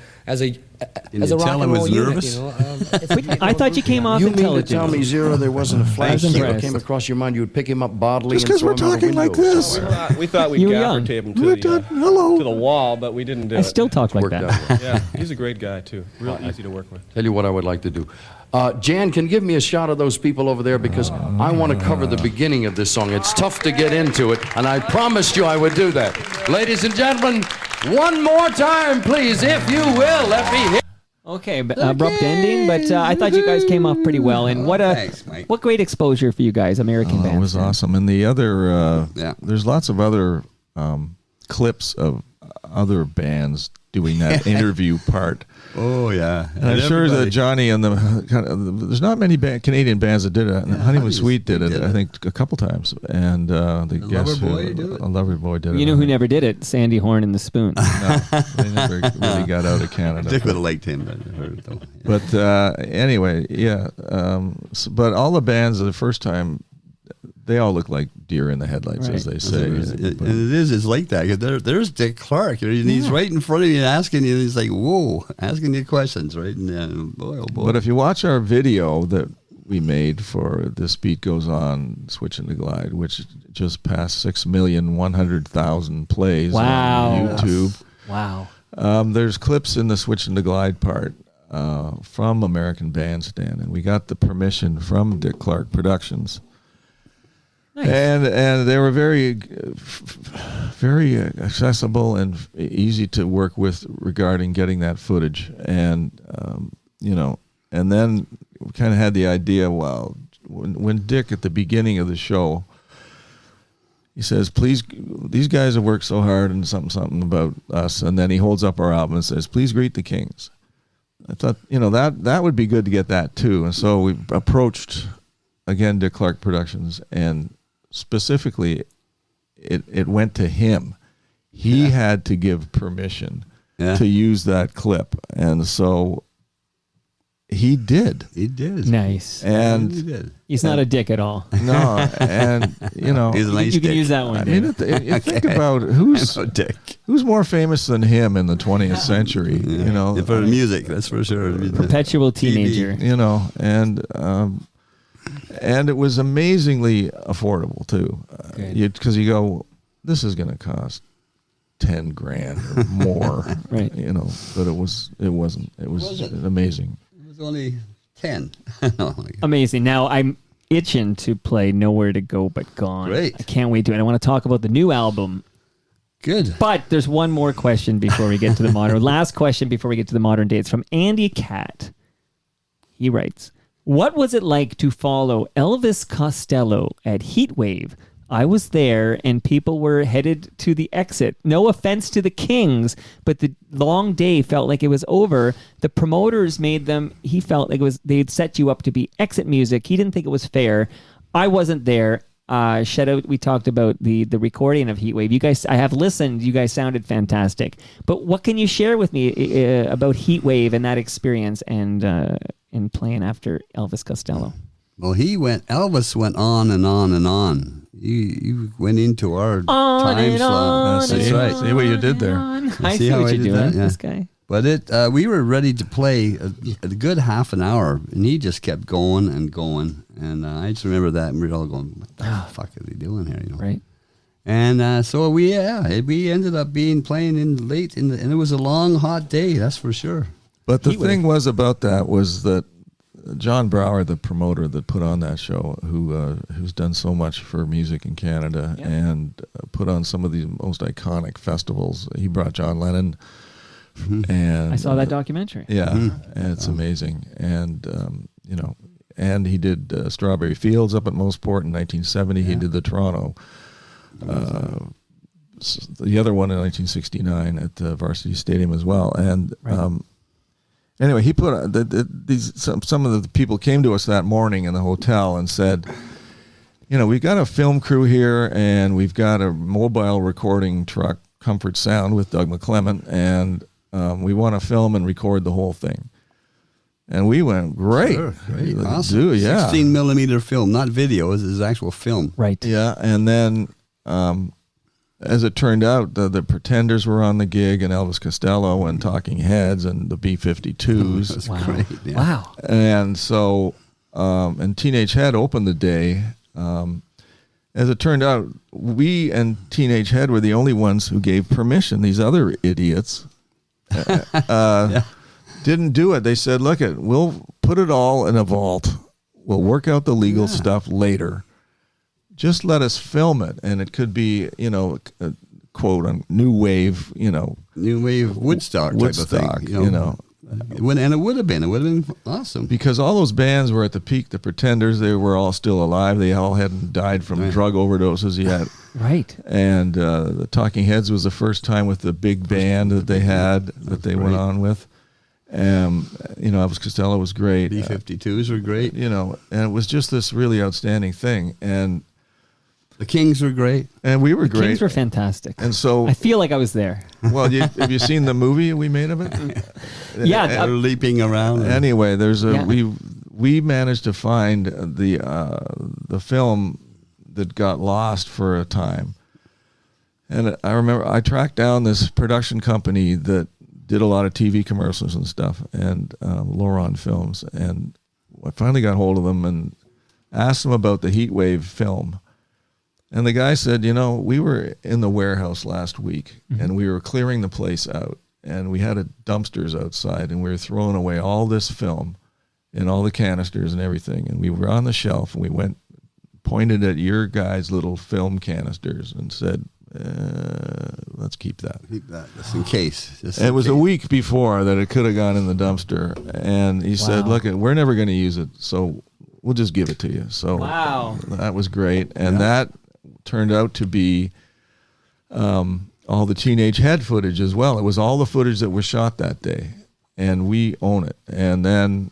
you rock tell and him roll was unit, nervous? you know. I thought you came off You mean to intelligent. tell me, Zero, there wasn't a flash was that impressed. came across your mind? You would pick him up bodily Just and 'cause throw we're him out a talking like window this. somewhere. We thought we'd You were gaffer young. tape him Hello. to the wall, but we didn't do I it. still talk like Worked that. out well. Yeah, he's a great guy too. Real easy to work with. Tell you what I would like to do. Jan, can give me a shot of those people over there because I want to cover the beginning of this song. It's tough to get into it, and I promised you I would do that. Ladies and gentlemen, one more time, please, if you will, let me hear. Okay, abrupt ending, but I thought you guys came off pretty well. And Thanks, Mike. what great exposure for you guys, American Oh, it was Bandstand. awesome. And the other, Yeah. there's lots of other clips of other bands doing that interview part. Oh, yeah. And I'm sure that Johnny and there's not many Canadian bands that did it. And Honeymoon Suite did it, I think, a couple times. And the guest Loverboy did it? A Loverboy did it. You know who never did it? Sandy Horn and the Spoons. No, they never really got out of Canada. Dick would have liked him, but I heard it though. But anyway, yeah. But all the bands the first time, they all look like deer in the headlights, as they say. And it's like that. 'Cause there's Dick Clark, and he's right in front of you and asking you. He's like, "Whoa," asking you questions, right? And boy, oh boy. But if you watch our video that we made for This Beat Goes On, Switchin to Glide, which just passed 6,100,000 plays Wow. on YouTube. Wow. There's clips in the Switchin to Glide part from American Bandstand, and we got the permission from Dick Clark Productions. Nice. And they were very accessible and easy to work with regarding getting that footage. And and then we kind of had the idea. Well, when Dick at the beginning of the show, he says, "Please, these guys have worked so hard and something about us," and then he holds up our album and says, "Please greet the Kings." I thought, that would be good to get that too, and so we approached again Dick Clark Productions, and specifically, it went to him. He had to give permission to use that clip, and so he did. he did. Nice. And he did. He's not a dick at all. no, and He's a nice You can Dick. use that one. I Dave. mean, you think about who's Oh, Dick. more famous than him in the 20th century. Yeah, for music, that's for sure. Perpetual teenager. And it was amazingly affordable too, Good. because you go, this is going to cost $10,000 or more, Right. But it wasn't. It was amazing. It was only 10. Amazing. Now I'm itching to play Nowhere to Go But Gone. Great. I can't wait to it. I want to talk about the new album. Good. But there's one more question before we get to the modern. Last question before we get to the modern day. It's from Andy Cat. He writes, "What was it like to follow Elvis Costello at Heatwave? I was there and people were headed to the exit. No offense to the Kings, but the long day felt like it was over. The promoters made them, he felt like they'd set you up to be exit music. He didn't think it was fair. I wasn't there. Shout out, we talked about the recording of Heatwave. You guys, I have listened. You guys sounded fantastic. But what can you share with me about Heatwave and that experience and playing after Elvis Costello?" Well, Elvis went on and on and on. You went into our time slot. That's right. See what you did there. I See see how what I you're did doing, that? Yeah. this guy. But we were ready to play a good half an hour, and he just kept going and going. And I just remember that, and we were all going, "What the fuck are they doing here?" Right. And so we ended up playing in late, and it was a long, hot day. That's for sure. But the thing was about that was that John Brower, the promoter that put on that show, who's done so much for music in Canada and put on some of the most iconic festivals. He brought John Lennon, and I saw that documentary. Yeah, and it's amazing. And and he did Strawberry Fields up at Mosport in 1970. He did the Toronto. The other one in 1969 at the Varsity Stadium as well. And anyway, he put some of the people came to us that morning in the hotel and said, we've got a film crew here and we've got a mobile recording truck Comfort Sound with Doug McClement, and we want to film and record the whole thing. And we went, great. Sure, great. Let's Awesome. do it, yeah. 16 millimeter film, not video. This is actual film. Right. Yeah, and then as it turned out, the Pretenders were on the gig, and Elvis Costello, and Talking Heads, and the B-52s. That's Wow. great. Yeah. Wow. And so, and Teenage Head opened the day. As it turned out, we and Teenage Head were the only ones who gave permission. These other idiots didn't do it. They said, look, we'll put it all in a vault. We'll work out the legal stuff later. Just let us film it. And it could be, a quote, on new wave, New wave Woodstock type Woodstock, of thing. And it would have been awesome. because all those bands were at the peak. The Pretenders, they were all still alive. They all hadn't died from drug overdoses yet. Right. And the Talking Heads was the first time with the big band that they had, that they went on with. Elvis Costello was great. B-52s were great. And it was just this really outstanding thing. And The Kings were great. we were The great. Kings were fantastic. And so, I feel like I was there. well, have you seen the movie we made of it? Yeah. They're leaping around. Anyway, there's Yeah. we managed to find the film that got lost for a time. And I remember I tracked down this production company that did a lot of TV commercials and stuff, and Loron Films, and I finally got hold of them and asked them about the Heatwave film. And the guy said, we were in the warehouse last week, and we were clearing the place out, and we had dumpsters outside, and we were throwing away all this film and all the canisters and everything, and we were on the shelf, and we pointed at your guys' little film canisters and said, let's keep that. Keep that just in case. It was a week before that it could have gone in the dumpster, and he said, look, we're never going to use it, so we'll just give it to you. So Wow. that was great, and that turned out to be all the Teenage Head footage as well. It was all the footage that was shot that day, and we own it. And then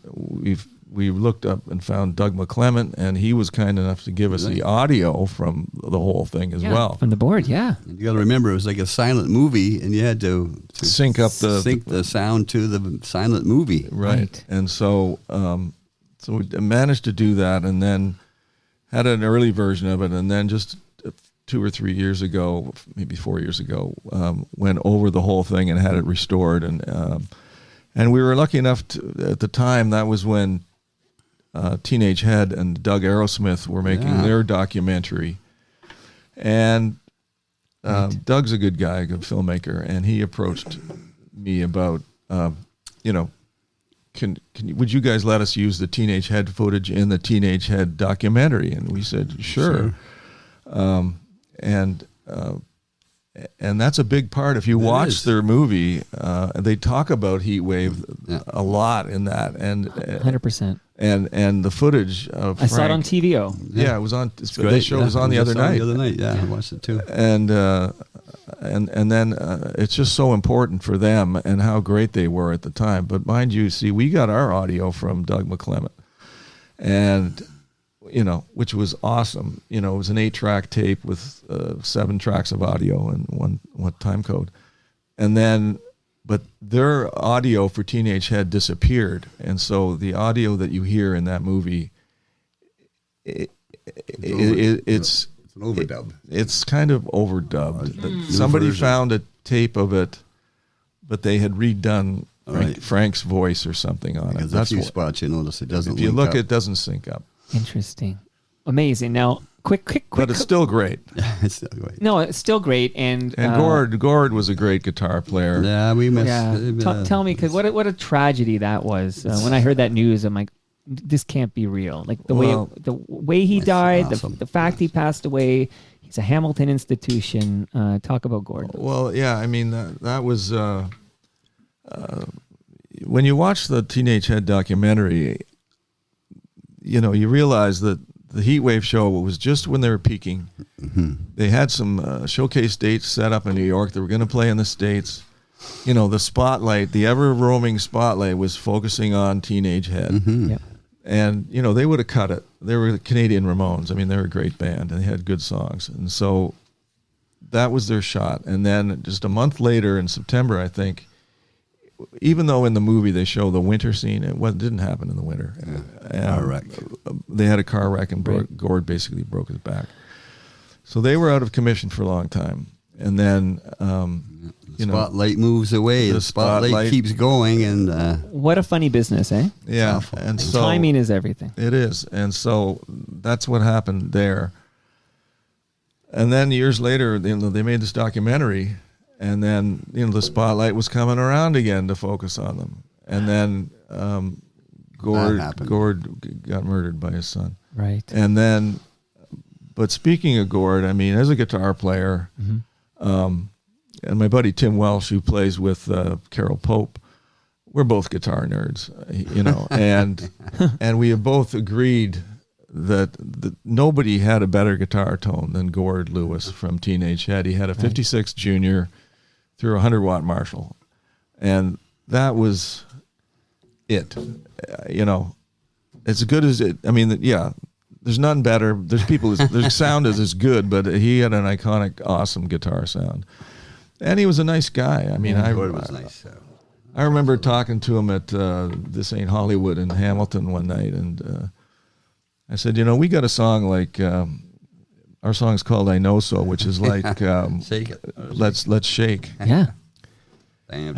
we looked up and found Doug McClement, and he was kind enough to give us the audio from the whole thing as well. From the board, yeah. And you got to remember, it was like a silent movie, and you had to Sync up sync the sound to the silent movie. Right. And so so we managed to do that, and then had an early version of it, and then just 2 or 3 years ago, maybe 4 years ago, went over the whole thing and had it restored. And we were lucky enough to, at the time, that was when Teenage Head and Doug Aerosmith were making their documentary. And Doug's a good guy, a good filmmaker, and he approached me about, would you guys let us use the Teenage Head footage in the Teenage Head documentary? And we said, sure. And that's a big part. If you watch their movie, they talk about Heatwave a lot in that, and 100%. And the footage of I saw it on TVO. Yeah, it was on. They showed it was on the other night. The other night, yeah, I watched it too. And then it's just so important for them and how great they were at the time. But mind you, see, we got our audio from Doug McClement, and which was awesome. It was an 8-track tape with 7 tracks of audio and one time code, and then. But their audio for Teenage Head disappeared, and so the audio that you hear in that movie, it's an overdub. It's kind of overdubbed. Somebody found a tape of it, but they had redone Frank's voice or something on it. Because That's a few what, spots you notice it doesn't. if you link look, up. it doesn't sync up. Interesting. Amazing. Now, quick. But it's still great. It's still great. No, it's still great. And Gord was a great guitar player. Yeah, we missed. Yeah. Tell me, because what a tragedy that was. When I heard that news, I'm like, this can't be real. Like the way he died, awesome. the fact he passed away. He's a Hamilton institution. Talk about Gord. Well, yeah, I mean that was when you watch the Teenage Head documentary, you realize that the Heatwave show was just when they were peaking. Mm-hmm. They had some showcase dates set up in New York. They were going to play in the States. The spotlight, the ever-roaming spotlight was focusing on Teenage Head. Mm-hmm. Yep. And, they would have cut it. They were the Canadian Ramones. I mean, they were a great band, and they had good songs. And so that was their shot. And then just a month later in September, I think, even though in the movie they show the winter scene, it didn't happen in the winter. Car wreck. They had a car wreck and Gord basically broke his back. So they were out of commission for a long time. And then, the spotlight moves away. The spotlight keeps going. And what a funny business, eh? Yeah. And so timing is everything. It is. And so that's what happened there. And then years later, they made this documentary. And then, the spotlight was coming around again to focus on them. And then Gord got murdered by his son. Right. And then, but speaking of Gord, I mean, as a guitar player, and my buddy Tim Welsh, who plays with Carol Pope, we're both guitar nerds, and we have both agreed that nobody had a better guitar tone than Gord Lewis from Teenage Head. He had a 56 Junior through a 100-watt Marshall, and that was it. As good as it. I mean, there's none better. There's people. Their sound is as good, but he had an iconic, awesome guitar sound, and he was a nice guy. I mean, Gord was nice. I remember talking to him at This Ain't Hollywood in Hamilton one night, and I said, we got a song like. Our song's called "I Know So," which is like Shake It. Let's shake. Yeah. Like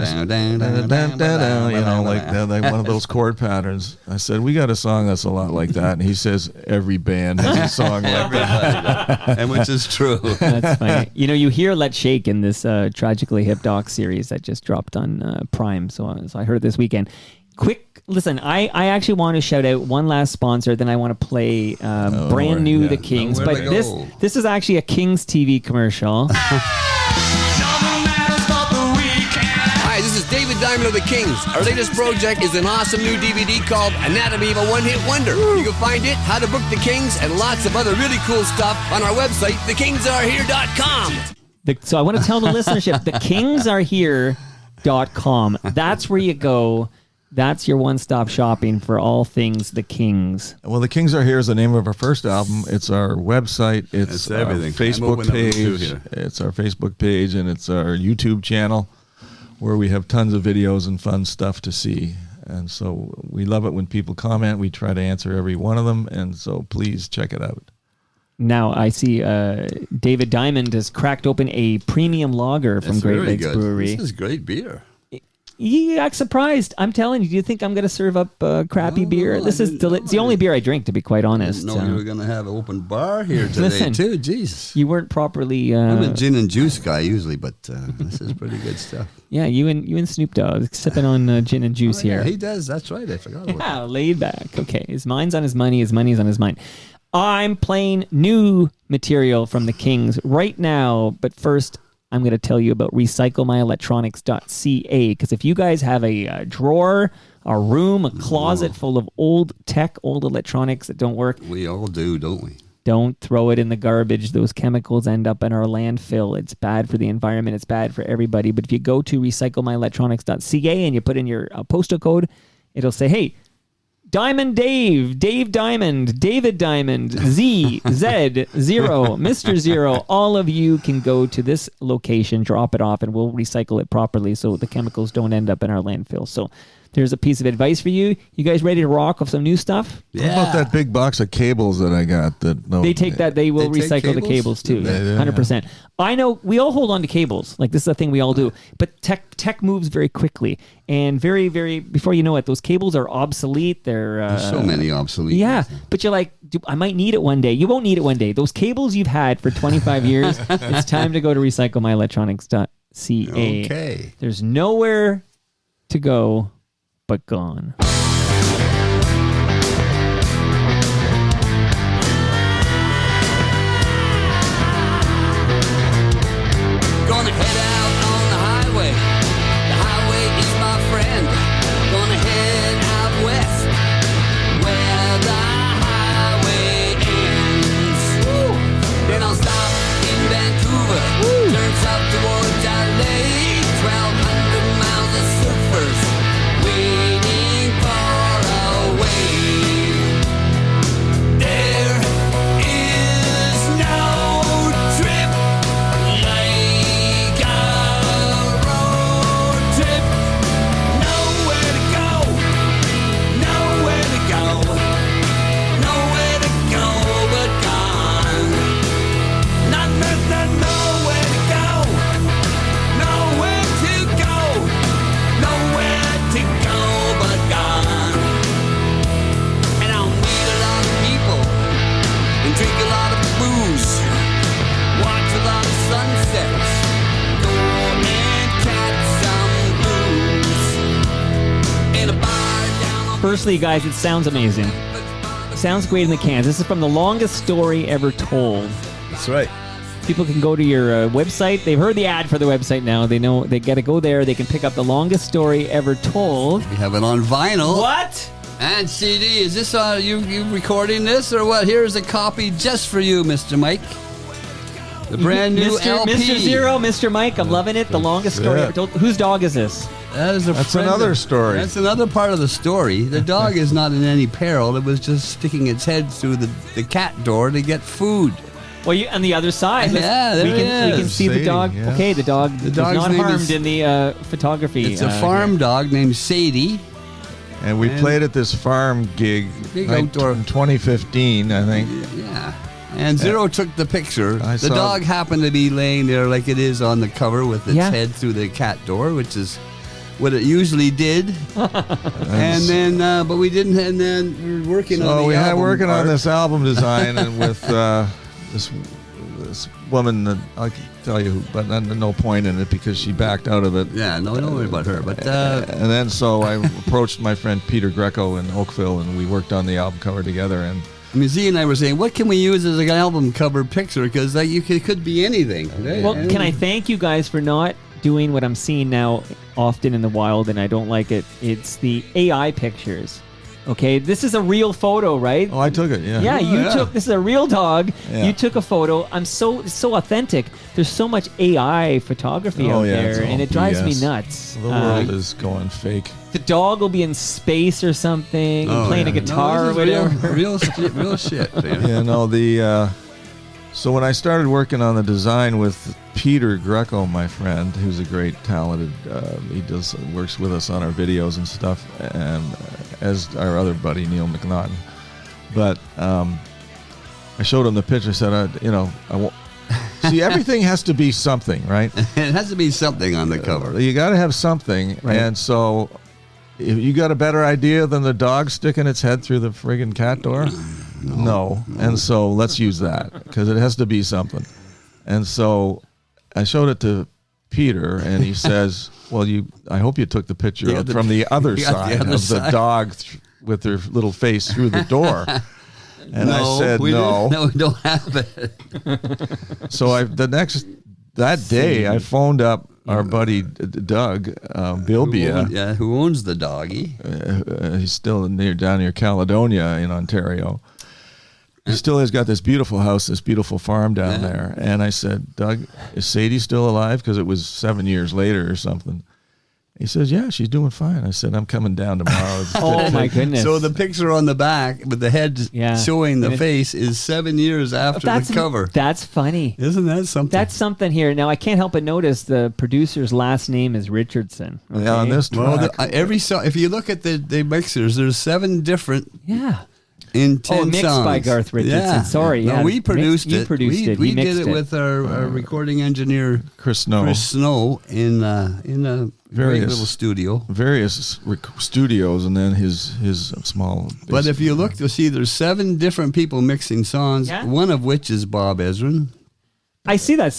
one of those chord patterns. I said, we got a song that's a lot like that, and he says every band has a song like that, and which is true. That's funny. You hear "Let's Shake" in this Tragically Hip doc series that just dropped on Prime. So I heard it this weekend. Quick, listen, I actually want to shout out one last sponsor, then I want to play brand new The Kings. But this is actually a Kings TV commercial. Hi, this is David Diamond of The Kings. Our latest project is an awesome new DVD called Anatomy of a One-Hit Wonder. You can find it, how to book The Kings, and lots of other really cool stuff on our website, thekingsarehere.com. So I want to tell the listenership, thekingsarehere.com. That's where you go. That's your one-stop shopping for all things The Kings. Well, The Kings Are Here is the name of our first album. It's our website. It's our everything. Facebook page. It's our Facebook page, and it's our YouTube channel where we have tons of videos and fun stuff to see. And so we love it when people comment. We try to answer every one of them, and so please check it out. Now I see David Diamond has cracked open a premium lager from Great Lakes Brewery. This is great beer. You act surprised. I'm telling you. Do you think I'm going to serve up crappy beer? This is it's the only beer I drink, to be quite honest. I didn't know you were going to have an open bar here today, too. Jesus. You weren't properly... I'm a gin and juice guy usually, but this is pretty good stuff. Yeah, you and Snoop Dogg sipping on gin and juice here. Yeah, he does. That's right. I forgot about that. Laid back. Okay, his mind's on his money. His money's on his mind. I'm playing new material from the Kings right now, but first... I'm going to tell you about recyclemyelectronics.ca, because if you guys have a drawer, a room, a closet full of old tech, old electronics that don't work. We all do, don't we? Don't throw it in the garbage. Those chemicals end up in our landfill. It's bad for the environment. It's bad for everybody. But if you go to recyclemyelectronics.ca and you put in your postal code, it'll say, hey, Diamond Dave, Dave Diamond, David Diamond, Z, Z, Zero, Mr. Zero. All of you can go to this location, drop it off, and we'll recycle it properly so the chemicals don't end up in our landfill. So there's a piece of advice for you. You guys ready to rock with some new stuff? Yeah. What about that big box of cables that I got? They will recycle the cables too. Yeah, 100%. I know we all hold on to cables. Like, this is a thing we all do. But tech moves very quickly, and very, very before you know it, those cables are obsolete. There's so many obsolete. Yeah, but you're like, I might need it one day. You won't need it one day. Those cables you've had for 25 years. It's time to go to recyclemyelectronics.ca. Okay. There's nowhere to go but gone. Gonna head out on the highway. The highway is my friend. Gonna head out west where the highway ends. Then I'll stop in Vancouver. Turn south towards LA. 1,200 miles of surfers waiting for Firstly, guys, it sounds amazing. Sounds great in the cans. This is from The Longest Story Ever Told. That's right. People can go to your website. They've heard the ad for the website now. They know they got to go there. They can pick up The Longest Story Ever Told. We have it on vinyl. What? And CD. Is this you recording this or what? Here's a copy just for you, Mr. Mike. The brand new LP. Mr. Zero, Mr. Mike, I'm loving it. The Longest Story Ever Told. Whose dog is this? That's another story. That's another part of the story. The dog is not in any peril. It was just sticking its head through the cat door to get food. Well, on the other side. Yeah, there we can see Sadie, the dog. yeah. Okay, the dog is dog's not name harmed is- in the photography. It's a farm dog named Sadie. And we played at this farm gig Big like outdoor. in 2015, I think. Yeah. And Zero took the picture. I The saw- dog happened to be laying there like it is on the cover with its Yeah. head through the cat door, which is what it usually did. And then, but we didn't. And then we're working on. So the we had album working on art. this album design and with this woman that I can tell you, but no point in it because she backed out of it. Yeah, no, don't worry about her. But And then so I approached my friend Peter Greco in Oakville, and we worked on the album cover together. And I mean, Z and I were saying, what can we use as an album cover picture? Because it could be anything. Right? Well, can I thank you guys for not doing what I'm seeing now often in the wild, and I don't like it. It's the AI pictures. Okay, this is a real photo, right? I took it. Yeah. Yeah, you took. This is a real dog. Yeah. You took a photo. It's so authentic. There's so much AI photography out it's there, all and it drives me BS. nuts. The world is going fake. The dog will be in space or something, playing a guitar or whatever. Real shit. Man. Yeah, no, so when I started working on the design with Peter Greco, my friend, who's a great talented, he works with us on our videos and stuff, and as our other buddy Neil McNaughton. But I showed him the picture. I said, I won't. See, everything has to be something, right? It has to be something on the cover. You got to have something, Right. and so. If you got a better idea than the dog sticking its head through the friggin' cat door? No. And so let's use that because it has to be something. And so I showed it to Peter, and he says, "Well, I hope you took the picture Yeah, from the other you got side the other of side. the dog with their little face through the door." And I said, "No." No, we don't have it. So that day, I phoned up our buddy Doug Bilbia. Who owns the doggy? He's still down near Caledonia in Ontario. He still has got this beautiful house, this beautiful farm down there. And I said, Doug, is Sadie still alive? Because it was 7 years later or something. He says, yeah, she's doing fine. I said, I'm coming down tomorrow. Oh my goodness! So the picture on the back with the head showing the face is 7 years after the cover. That's funny. Isn't that something? That's something here. Now I can't help but notice the producer's last name is Richardson. Okay? Yeah, on this track. Every song, if you look at the mixers, there's 7 different. Yeah. In 10 mixed songs. by Garth Richardson. Yeah. Sorry, No, yeah. we produced You it. produced it. We He did mixed it with our recording engineer Chris Snow. In a great little studio. Various studios, and then his small. But if you look, you'll see there's 7 different people mixing songs. Yeah. One of which is Bob Ezrin. I see that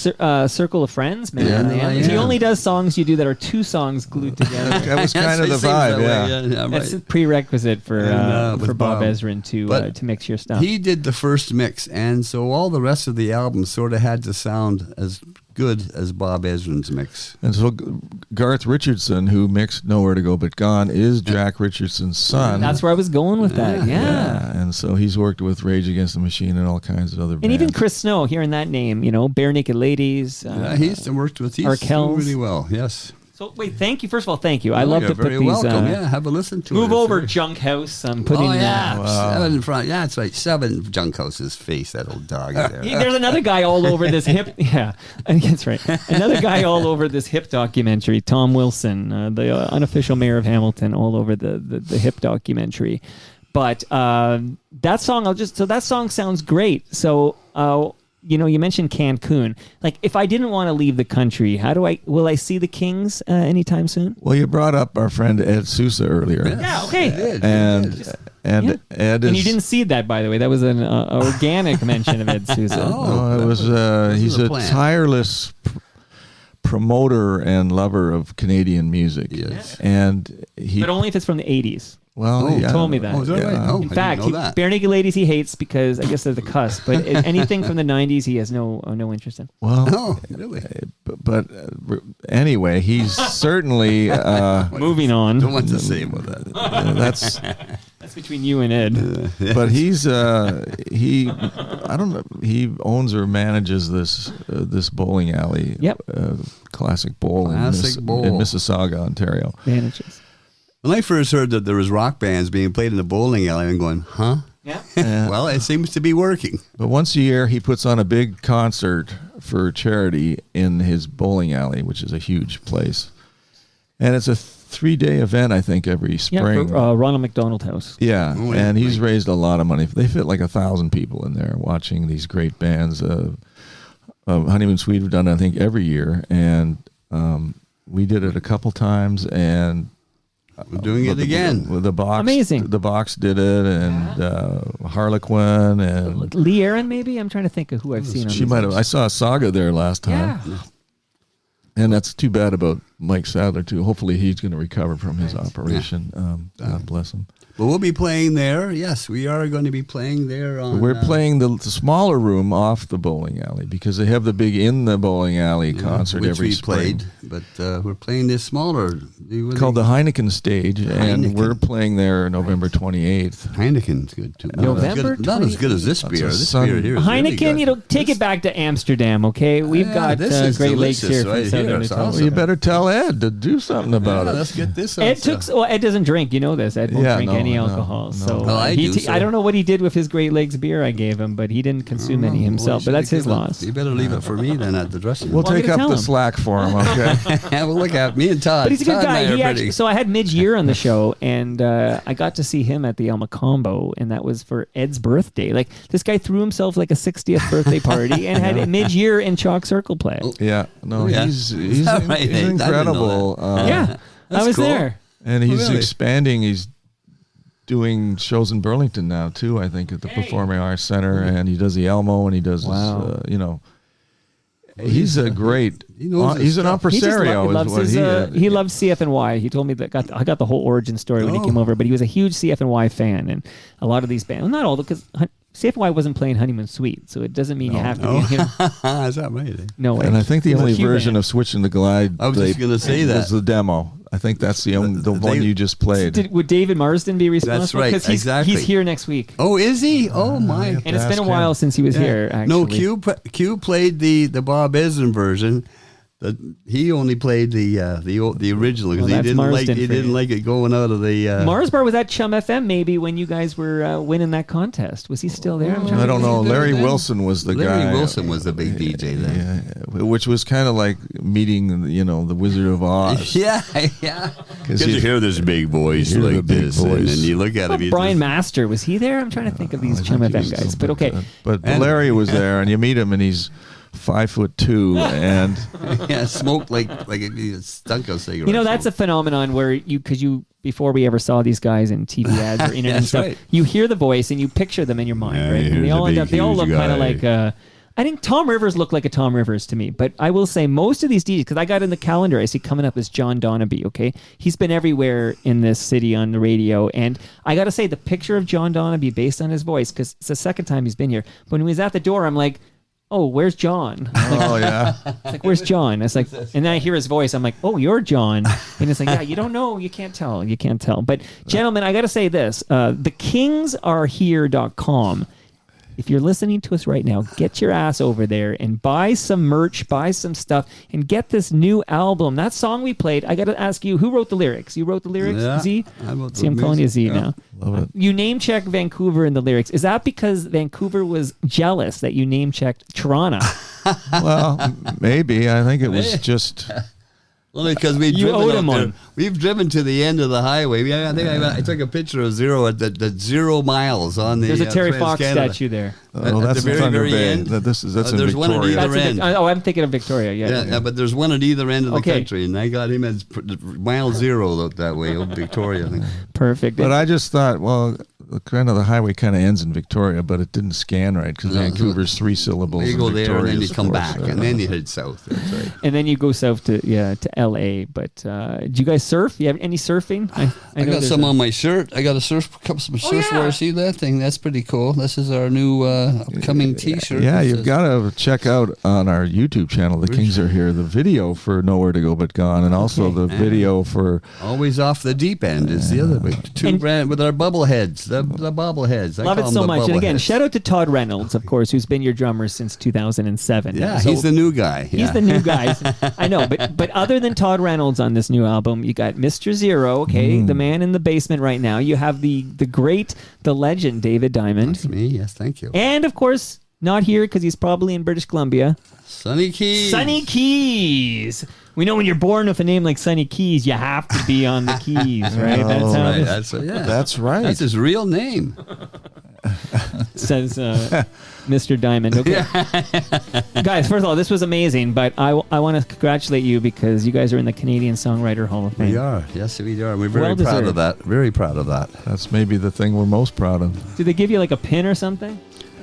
Circle of Friends, man. Yeah, He yeah. only does songs you do that are 2 songs glued together. That was kind of the It seems that vibe, way, yeah. That's a right. prerequisite for with Bob Bob. Ezrin to mix your stuff. He did the first mix, and so all the rest of the album sort of had to sound as good as Bob Ezrin's mix. And so Garth Richardson, who mixed Nowhere to Go But Gone, is Jack Richardson's son. That's where I was going with that. Yeah. And so he's worked with Rage Against the Machine and all kinds of other And bands. even Chris Snow, hearing that name, Bare Naked Ladies. He's worked with these Arkells. really well. Yes. So wait, thank you. First of all, thank you. I love You're to put very these. welcome. Have a listen to it. Move It's over, very- Junk House. I'm putting. Oh yeah, 7 in front. Yeah, that's right. 7 Junkhouse's face. That old dog there. There's another guy all over this hip. Yeah, I think that's right. Another guy all over this hip documentary. Tom Wilson, the unofficial mayor of Hamilton, all over the hip documentary. But that song, that song sounds great. So. You mentioned Cancun. Like, if I didn't want to leave the country, will I see the Kings anytime soon? Well, you brought up our friend Ed Sousa earlier. Yeah, okay. And Ed is. And you didn't see that, by the way. That was an organic mention of Ed Sousa. No, it was. He's a tireless promoter and lover of Canadian music. Yes. And he. But only if it's from the 80s. Well, He told me that. Oh, is that right? Oh, In fact, I didn't know that. bare naked ladies he hates because I guess they're the cusp. But anything from the '90s he has no interest in. Well, Oh, really? but anyway, he's certainly Moving on. Don't want to say about that. that's. That's between you and Ed. But he's I don't know. He owns or manages this bowling alley. Yep. Classic Bowl, Classic Bowl. in Mississauga, Ontario. Manages. When I first heard that there was rock bands being played in the bowling alley, I'm going, huh? Yeah. Well, it seems to be working. But once a year, he puts on a big concert for charity in his bowling alley, which is a huge place. And it's a 3-day event, I think, every spring. Yeah, for Ronald McDonald House. Yeah, Oh, yeah. and he's raised a lot of money. They fit like 1,000 people in there watching these great bands. Honeymoon Suite have done it, I think, every year. And we did it a couple times, and We're doing it again. The box, Amazing. The box did it, and Harlequin, and Lee Aaron, maybe? I'm trying to think of who I've seen on she these might have. ones. I saw Saga there last time, Yeah. and that's too bad about Mike Sadler too. Hopefully, he's going to recover from his operation. God bless him. But we'll be playing there. Yes, we are going to be playing there. We're playing the smaller room off the bowling alley because they have the big in the bowling alley concert which every we spring. played. But we're playing this smaller. Called the Heineken Stage, and Heineken. we're playing there November 28th. Heineken's good too. November Not as good as this That's beer. a This sun- beer here is really Heineken, good. take it back to Amsterdam, okay? We've got this is Great Lakes delicious here from right Southern here. It's Ontario. Well, you better tell Ed to do something about it. Let's get this. Ed doesn't drink. You know this. Ed won't Yeah, drink no, any no, alcohol. no. So Well, I do, so- I don't know what he did with his Great Lakes beer I gave him, but he didn't consume any himself. But that's his loss. You better leave it for me then at the dressing We'll room. I'm take gonna up tell the him. slack for him, okay? Well, look at me and Todd. But he's a good Todd and I guy. are He pretty- actually, so I had mid-year on the show, and I got to see him at the Elma Combo, and that was for Ed's birthday. Like, this guy threw himself like a 60th birthday party and had mid-year in Chalk Circle play. Yeah, no, Yeah. he's that right? I he's didn't know incredible. Yeah, I was cool. there. And he's really? expanding. He's doing shows in Burlington now too. I think at the Performing Arts Center, and he does the Elmo, and he does Wow. he's a great. He knows his He's an stuff. He just impresario. loves is what his, he loves CF&Y. He told me that I got the whole origin story when he came over, but he was a huge CF&Y fan, and a lot of these bands, well, not all, because CF&Y wasn't playing Honeymoon Suite, so it doesn't mean you have to be. Is that right? No way. And I think the He's a only Q version band. of Switchin' the Glide I was just gonna say that. was the demo. I think that's the one you just played. Would David Marsden be responsible? right, Because exactly. he's here next week. Oh, is he? Oh my! And it's been a Ask while him. since he was here, actually. No, Q played the Bob Ezrin version. He only played the original because Well, he that's didn't Marsden for you. like it going out of the. Mars Bar was at Chum FM maybe when you guys were winning that contest. Was he still there? I'm trying I to don't know. Was he there Larry then? Wilson was the guy. Larry Wilson was the big DJ then. Yeah, which was kind of like meeting, the Wizard of Oz. Yeah. Because Because you hear this big voice hear the like big this, and voice. you look at him. you Brian just- Master, was he there? I'm trying to think of these Chum FM guys. But okay. But And- Larry was there, and you meet him, and he's 5'2", and yeah, smoked like he stunk of cigarettes. You know, that's a phenomenon where before we ever saw these guys in TV ads or internet and That's stuff, right. you hear the voice and you picture them in your mind, Yeah, right? And here's they a all big, they all look huge kind of guy. like, I think Tom Rivers looked like a Tom Rivers to me, but I will say most of these DJs, because I got in the calendar, I see coming up is John Donaby, okay? He's been everywhere in this city on the radio, and I got to say, the picture of John Donaby based on his voice, because it's the second time he's been here, but when he was at the door, I'm like, oh, where's John? oh yeah, It's like, where's John? It's like, and then I hear his voice. I'm like, oh, you're John. And it's like, yeah, you don't know. You can't tell. You can't tell. But gentlemen, I got to say this, thekingsarehere.com. If you're listening to us right now, get your ass over there and buy some merch, buy some stuff, and get this new album. That song we played, I got to ask you, who wrote the lyrics? You wrote the lyrics, Yeah, Z? I wrote the See, I'm calling you Z music, yeah. now. love it. You name check Vancouver in the lyrics. Is that because Vancouver was jealous that you name checked Toronto? Well, maybe. I think it was just. Well, because we've You driven owed out him there. one. We've driven to the end of the highway. I think I took a picture of zero at the 0 miles on the. There's a Terry Fox Trans-Canada. statue there. Oh, At that's the in very, Thunder very Bay. end. That's in There's one at Victoria. either end. I'm thinking of Victoria. Yeah, but there's one at either end of the Okay. country, and I got him at mile 0 out that way, old Victoria. I think. Perfect. But I just thought, well, the highway kind of ends in Victoria, but it didn't scan right because Vancouver's 3 syllables. You go and there and then you Victoria's come 4, back, so- and then you head south. That's right. And then you go south to LA. But do you guys surf? You have any surfing? I I know got there's some a- on my shirt. I got some surfwear. See that thing? That's pretty cool. This is our new upcoming T-shirt. Yeah, It you've says- got to check out on our YouTube channel, The Kings Are Here, the video for Nowhere to Go But Gone, and also the video for... Always Off the Deep End is the other big two brand with our bubbleheads, the bobbleheads. I Love call it so them the much. And again, bobbleheads. shout out to Todd Reynolds, of course, who's been your drummer since 2007. Yeah, So he's the new guy. He's the new guy. I know, but other than Todd Reynolds on this new album, you got Mr. Zero, okay, the man in the basement right now. You have the great, the legend, David Diamond. That's me. Yes, thank you. And of course, not here because he's probably in British Columbia. Sonny Keys. Sonny Keys. We know when you're born with a name like Sonny Keys, you have to be on the keys, right? That's how Right, it is. That's right. That's his real name. Says Mr. Diamond. Okay. Guys, first of all, this was amazing, but I want to congratulate you because you guys are in the Canadian Songwriter Hall of Fame. We are. Yes, we are. We're very Well proud of deserved. that. Very proud of that. That's maybe the thing we're most proud of. Did they give you like a pin or something?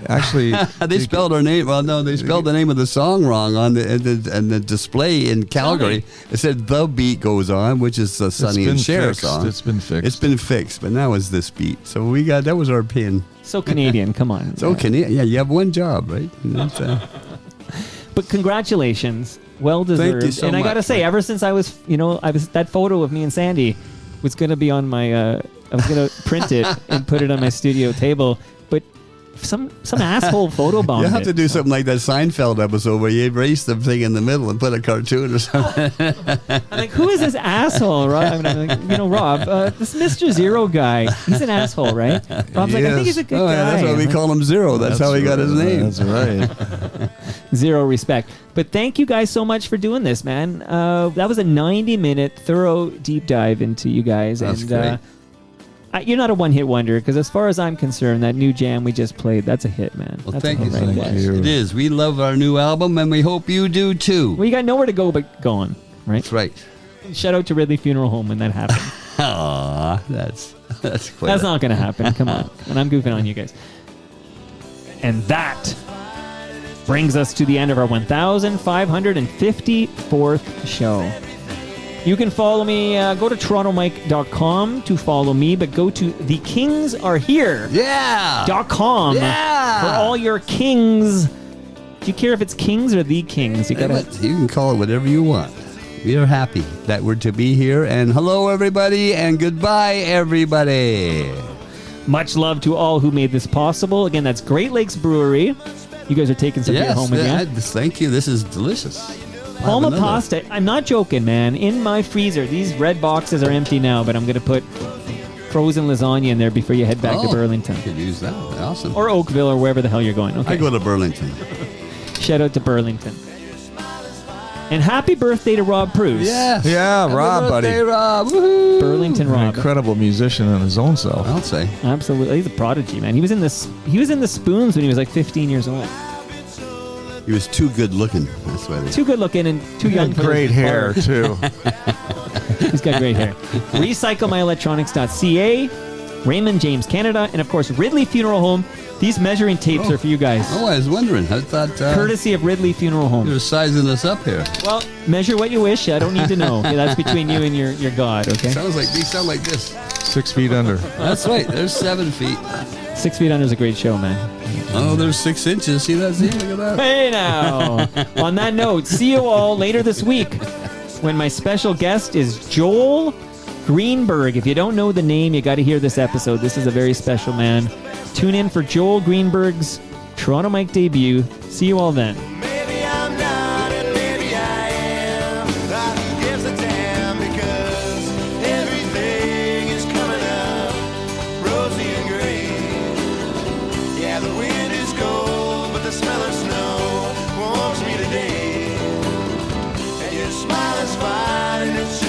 Actually, They spelled our name. Well, no, they spelled the name of the song wrong on the display in Calgary. It said "The Beat Goes On," which is the Sonny and Cher fixed. song. It's been fixed. It's been fixed, but now it's this beat. So we got that was our pin. So Canadian, come on. So Canadian. Yeah, you have one job, right? And that's, But congratulations. Well deserved. Thank you so and I got to much, say, man. ever since I was that photo of me and Sandy was going to be on my I was going to print it and put it on my studio table, but some asshole photobombed you have it. to do something like that Seinfeld episode where you erase the thing in the middle and put a cartoon or something. I'm like, who is this asshole, Rob? I mean, I'm like, Rob, this Mr. Zero guy, he's an asshole, right? Rob's like, I think he's a good Oh, guy. yeah, that's why we I'm like, call him Zero. That's how he got his name. That's right. Zero respect. But thank you guys so much for doing this, man. That was a 90-minute thorough deep dive into you guys. That's and great. You're not a one-hit wonder because as far as I'm concerned, that new jam we just played, that's a hit, man. Well, That's thank a you hit so right much. there. It is. We love our new album, and we hope you do too. Well, you got nowhere to go but going, right? That's right. Shout out to Ridley Funeral Home when that happened. Aw, that's quite. That's not going to happen. Come on. And I'm goofing on you guys. And that brings us to the end of our 1,554th show. You can follow me. Go to torontomike.com to follow me, but go to thekingsArehere.com for all your Kings. Do you care if it's Kings or the Kings? You gotta. You can call it whatever you want. We are happy that we're to be here. And hello, everybody, and goodbye, everybody. Much love to all who made this possible. Again, that's Great Lakes Brewery. You guys are taking some beer home with you. Thank you. This is delicious. Palma Have another. pasta. I'm not joking, man. In my freezer, these red boxes are empty now, but I'm going to put frozen lasagna in there before you head back to Burlington. You could use that. Awesome. Or Oakville or wherever the hell you're going. Okay. I go to Burlington. Shout out to Burlington. And happy birthday to Rob Bruce. Yes. Yeah, Happy Rob, birthday, buddy. Rob. Woohoo. Burlington An Rob. incredible musician in his own self. I'll say. Absolutely. He's a prodigy, man. He was in the Spoons when he was like 15 years old. He was too good looking. That's why. Too good looking and too He young had for great his hair, part. too. He's got great hair. RecycleMyElectronics.ca, Raymond James Canada, and of course Ridley Funeral Home. These measuring tapes are for you guys. Oh, I was wondering. I thought. Courtesy of Ridley Funeral Home. You're sizing us up here. Well, measure what you wish. I don't need to know. Okay, that's between you and your God, okay? Sounds like these sound like this. 6 feet under. That's right. There's 7 feet. 6 Feet Under is a great show, man. Oh, there's 6 inches. See that? See? Look at that. Hey now. On that note, see you all later this week when my special guest is Joel Greenberg. If you don't know the name, you got to hear this episode. This is a very special man. Tune in for Joel Greenberg's Toronto Mike debut. See you all then. Maybe I'm not, and maybe I am. Who gives a damn? Because everything is coming up rosy and green. Yeah, the wind is cold, but the smell of snow warms me today. And your smile is fine, and it's